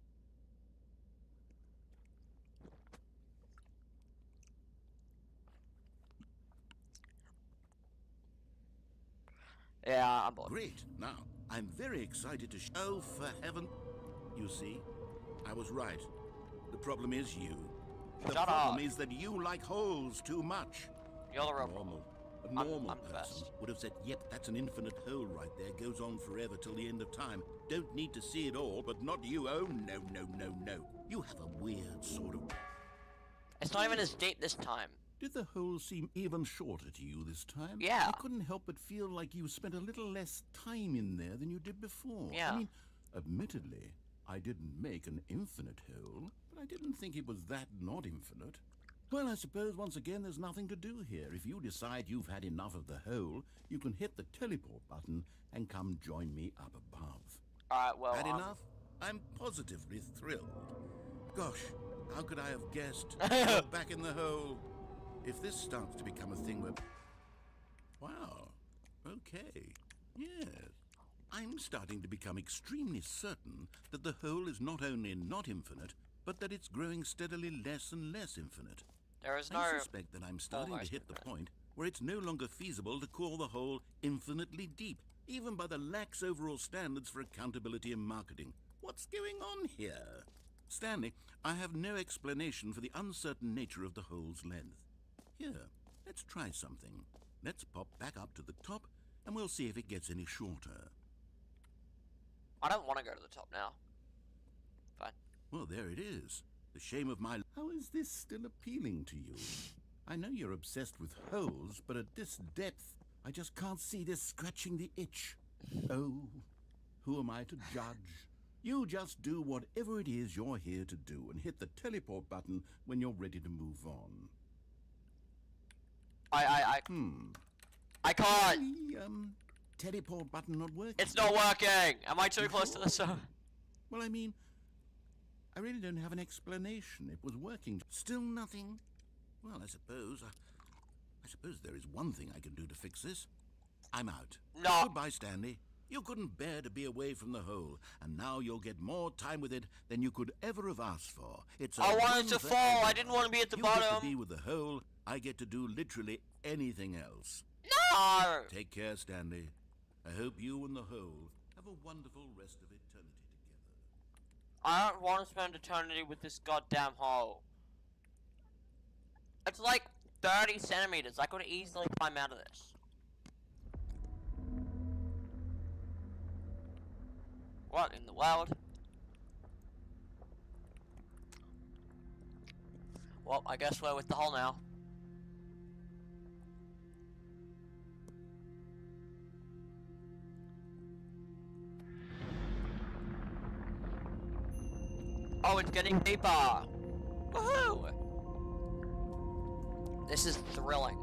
Yeah, I'm bored. Great. Now, I'm very excited to oh, for heaven. You see, I was right. The problem is you. The Shut problem up. is that you like holes too much. You're the real Normal. A I'm normal person first. would have said, yep, that's an infinite hole right there. Goes on forever till the end of time. Don't need to see it all, but not you. Oh, no, no, no, no. You have a weird sort of... It's not even as deep this time. Did the hole seem even shorter to you this time? Yeah. I couldn't help but feel like you spent a little less time in there than you did before. Yeah. I mean, admittedly, I didn't make an infinite hole, but I didn't think it was that not infinite. Well, I suppose once again there's nothing to do here. If you decide you've had enough of the hole, you can hit the teleport button and come join me up above. Alright, well, Had enough? I'm positively thrilled. Gosh, how could I have guessed? You're back in the hole. If this starts to become a thing where... Wow. Okay. Yes. I'm starting to become extremely certain that the hole is not only not infinite, but that it's growing steadily less and less infinite. There is no... I suspect that I'm starting to almost hit the infinite. point where it's no longer feasible to call the hole infinitely deep, even by the lax overall standards for accountability and marketing. What's going on here? Stanley, I have no explanation for the uncertain nature of the hole's length. Here, let's try something. Let's pop back up to the top, and we'll see if it gets any shorter. I don't want to go to the top now. Fine. Well, there it is. The shame of my... How is this still appealing to you? I know you're obsessed with holes, but at this depth, I just can't see this scratching the itch. Oh, who am I to judge? You just do whatever it is you're here to do and hit the teleport button when you're ready to move on. I can't! The, teleport button not working? It's not working! Am I too close to the sun? Well, I mean, I really don't have an explanation. It was working. Still nothing? Well, I suppose there is one thing I can do to fix this. I'm out. No. Goodbye, Stanley. You couldn't bear to be away from the hole, and now you'll get more time with it than you could ever have asked for. It's a I wanted win to for fall. I everyone. didn't want to be at the You get bottom. to be with the hole. I get to do literally anything else. No! Take care, Stanley. I hope you and the hole have a wonderful rest of eternity together. I don't want to spend eternity with this goddamn hole. It's like 30 centimeters. I could easily climb out of this. What in the world? Well, I guess we're with the hole now. Oh, it's getting deeper. Woohoo! This is thrilling.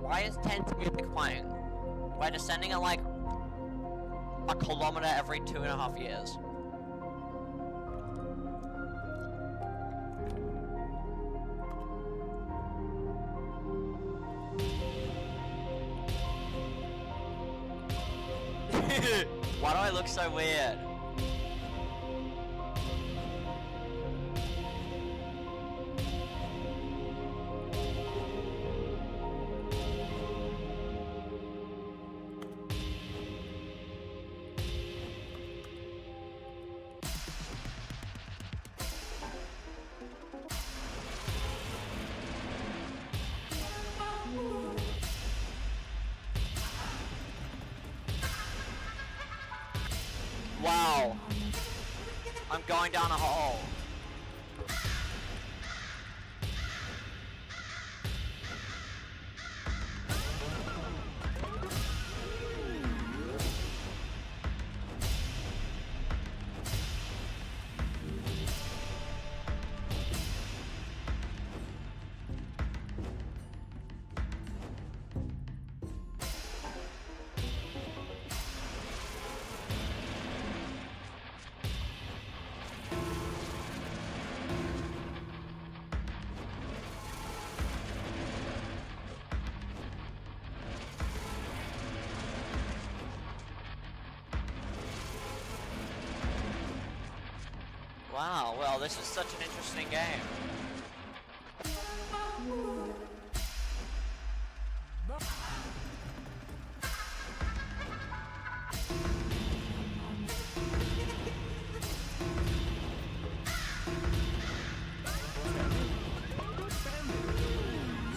Why is tense music playing? We're descending at like a kilometer every 2.5 years. Why do I look so weird? Wow. I'm going down a hole. Wow, well, this is such an interesting game.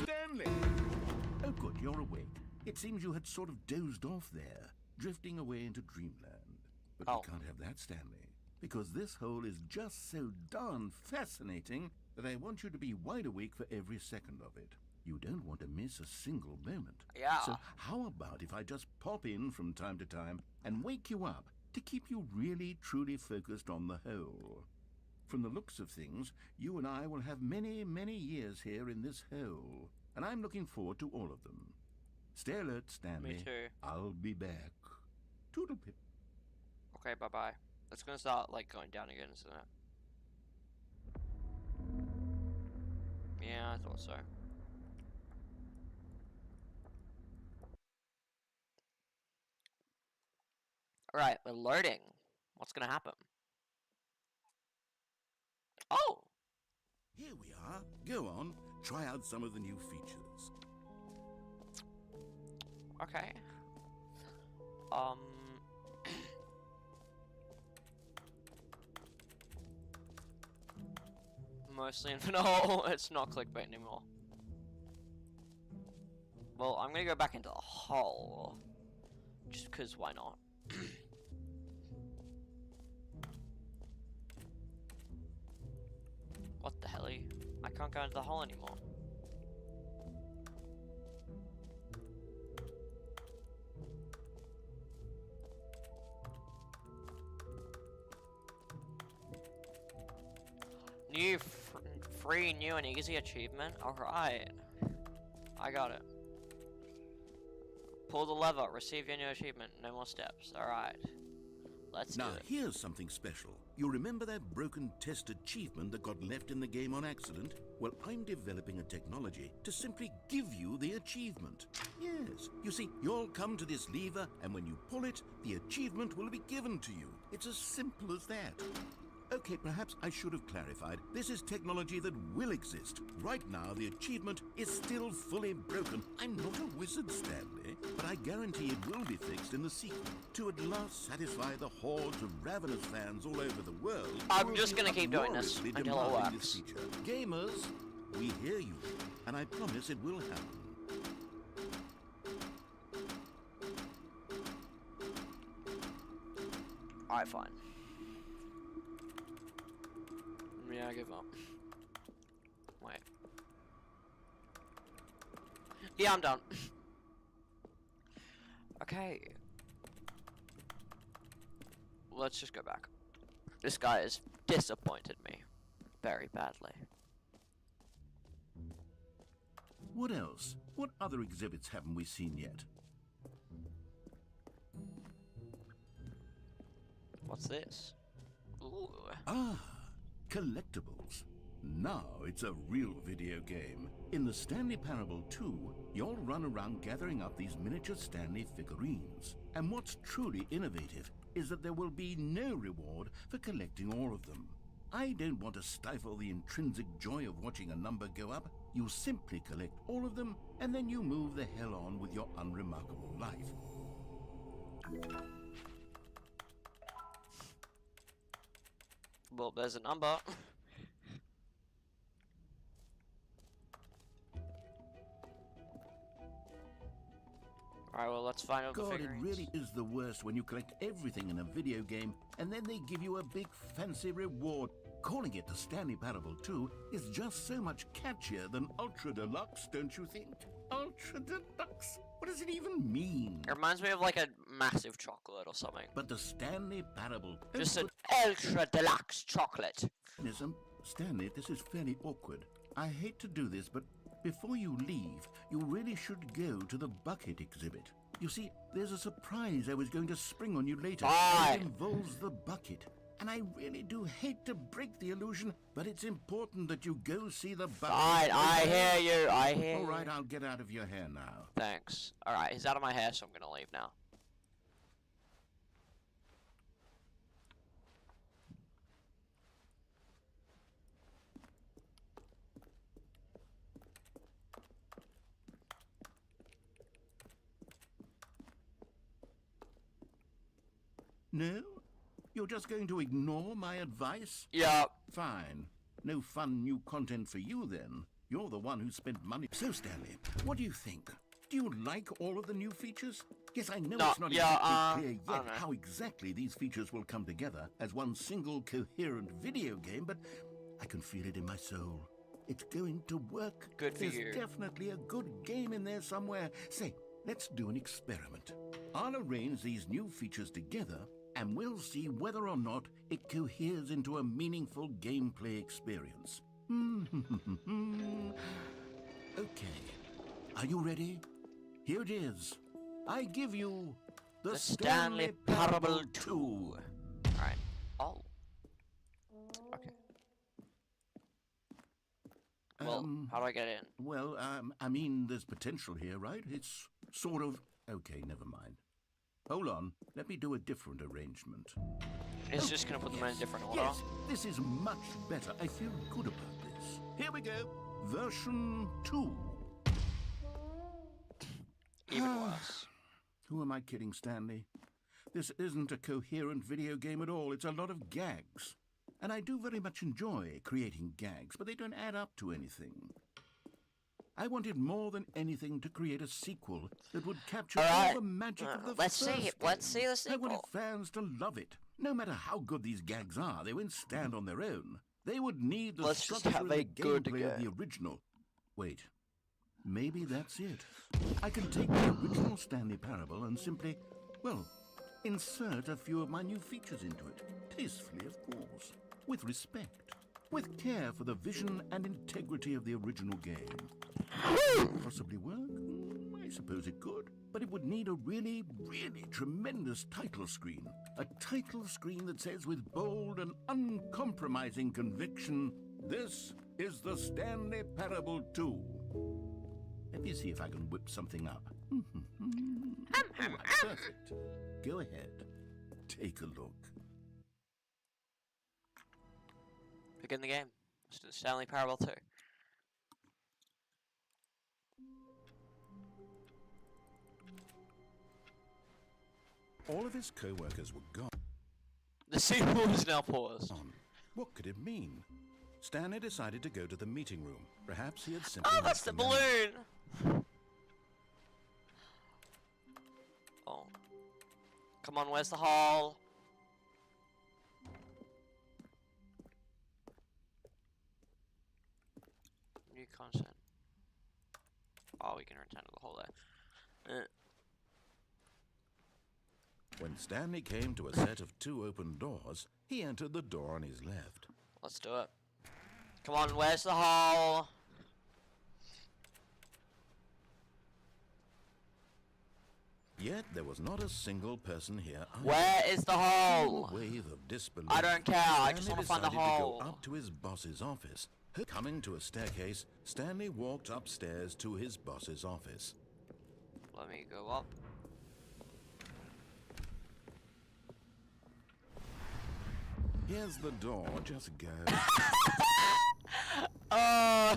Stanley! Oh, good, you're awake. It seems you had sort of dozed off there, drifting away into dreamland. But Oh. we can't have that, Stanley, because this hole is just so darn fascinating that I want you to be wide awake for every second of it. You don't want to miss a single moment. Yeah. So how about if I just pop in from time to time and wake you up to keep you really, truly focused on the hole? From the looks of things, you and I will have many, many years here in this hole, and I'm looking forward to all of them. Stay alert, Stanley. Me too. I'll be back. Toodle-pip. Okay, bye-bye. It's gonna start, like, going down again, isn't it? Yeah, I thought so. Alright, we're loading. What's gonna happen? Oh! Here we are. Go on, try out some of the new features. Okay. Mostly infinite. No, it's not clickbait anymore. Well, I'm gonna go back into the hole. Just because, why not? What the hell? I can't go into the hole anymore. New free, new and easy achievement. Alright. I got it. Pull the lever, receive your new achievement. No more steps. Alright. Let's do Now, it. here's something special. You remember that broken test achievement that got left in the game on accident? Well, I'm developing a technology to simply give you the achievement. Yes. You see, you'll come to this lever, and when you pull it, the achievement will be given to you. It's as simple as that. Okay, perhaps I should have clarified. This is technology that will exist. Right now, the achievement is still fully broken. I'm not a wizard, Stanley, but I guarantee it will be fixed in the sequel to at last satisfy the hordes of ravenous fans all over the world. I'm who just have gonna been keep doing this uproariously until it demanding works. this feature. Gamers, we hear you, and I promise it will happen. Alright, fine. Yeah, I give up. Wait. Yeah, I'm done. Okay. Let's just go back. This guy has disappointed me very badly. What else? What other exhibits haven't we seen yet? What's this? Ooh. Ah, collectibles. Now it's a real video game. In the Stanley Parable 2, you'll run around gathering up these miniature Stanley figurines. And what's truly innovative is that there will be no reward for collecting all of them. I don't want to stifle the intrinsic joy of watching a number go up. You simply collect all of them, and then you move the hell on with your unremarkable life. Well, there's a number. Alright, well, let's find out the God, it figurines. really is the worst when you collect everything in a video game and then they give you a big fancy reward. Calling it the Stanley Parable 2 is just so much catchier than Ultra Deluxe, don't you think? Ultra Deluxe? What does it even mean? It reminds me of like a massive chocolate or something. But the Stanley Parable... Just an ultra deluxe chocolate. Stanley, this is fairly awkward. I hate to do this, but before you leave, you really should go to the bucket exhibit. You see, there's a surprise I was going to spring on you later. It involves the bucket. And I really do hate to break the illusion, but it's important that you go see the bucket. Fine, I hear you, I hear you. Alright, I'll get out of your hair now. Thanks. Alright, he's out of my hair, so I'm gonna leave now. No? You're just going to ignore my advice? Yeah. Fine. No fun new content for you then. You're the one who spent money. So, Stanley, what do you think? Do you like all of the new features? Yes, I know it's not exactly clear yet how exactly these features will come together as one single coherent video game, but I can feel it in my soul. It's going to work. Good for There's you. definitely a good game in there somewhere. Say, let's do an experiment. I'll arrange these new features together, and we'll see whether or not it coheres into a meaningful gameplay experience. Okay. Are you ready? Here it is. I give you the Stanley Parable 2. Alright. Oh. Okay. Well, how do I get in? Well, I mean, there's potential here, right? It's sort of... Okay, never mind. Hold on. Let me do a different arrangement. It's just gonna put them in a different order. Yes, this is much better. I feel good about this. Here we go. Version 2. Even worse. Who am I kidding, Stanley? This isn't a coherent video game at all. It's a lot of gags. And I do very much enjoy creating gags, but they don't add up to anything. I wanted more than anything to create a sequel that would capture all the magic of the let's first see it. game. Let's see the I sequel. wanted fans to love it. No matter how good these gags are, they won't stand on their own. They would need the Let's just structure have of the a good gameplay of the game. original. Wait, maybe that's it. I can take the original Stanley Parable and simply, well, insert a few of my new features into it. Tastefully, of course. With respect. With care for the vision and integrity of the original game. Possibly work? I suppose it could. But it would need a really, really tremendous title screen. A title screen that says with bold and uncompromising conviction, "This is the Stanley Parable 2. Let me see if I can whip something up. All right, perfect. Go ahead. Take a look. Begin the game. Let's do the Stanley Parable 2. All of his co-workers were gone. The sequel is now paused. What could it mean? Stanley decided to go to the meeting room. Perhaps he had simply... Oh, that's the balloon! Oh. Come on, where's the hall? content. Oh, we can return to the hole there. When Stanley came to a set of 2 open doors, he entered the door on his left. Let's do it. Come on, where's the hole? Yet there was not a single person here either. Where is the hole? A wave of disbelief. I don't care, I just Stanley wanna find the decided to hole. go up to his boss's office. Coming to a staircase, Stanley walked upstairs to his boss's office. Let me go up. Here's the door, just go. Oh,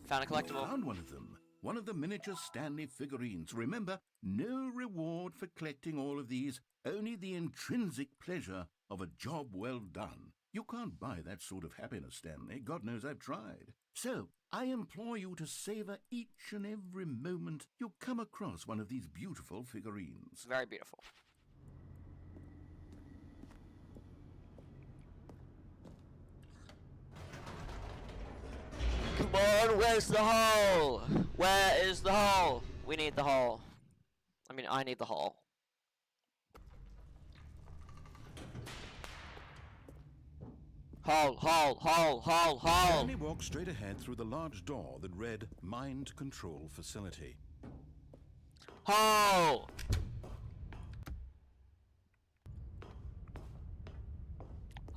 found a You collectible. found one of them. One of the miniature Stanley figurines. Remember, no reward for collecting all of these, only the intrinsic pleasure of a job well done. You can't buy that sort of happiness, Stanley. God knows I've tried. So, I implore you to savor each and every moment you come across one of these beautiful figurines. Very beautiful. Come on, where's the hole? Where is the hole? We need the hole. I mean, I need the hole. Hole, hole, hole, hole, hole. Stanley walked straight ahead through the large door that read Mind Control Facility. Hole!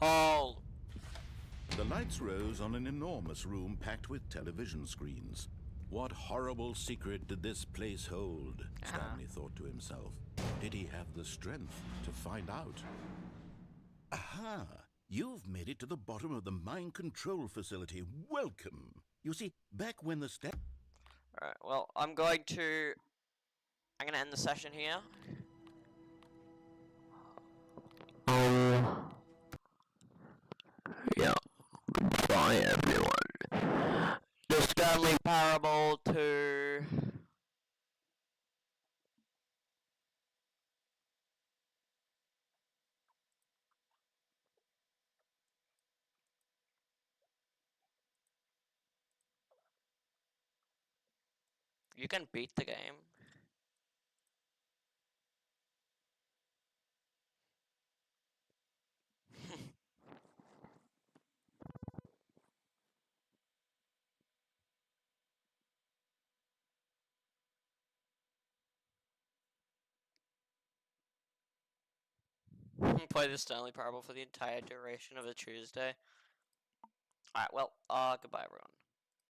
Hole! The lights rose on an enormous room packed with television screens. What horrible secret did this place hold? Stanley thought to himself. Did he have the strength to find out? Aha! You've made it to the bottom of the mind control facility. Welcome! You see, back when the Alright, well, I'm gonna end the session here. Yeah. Bye, everyone. The Stanley Parable 2. You can beat the game. Play the Stanley Parable for the entire duration of a Tuesday. Alright, well, goodbye everyone.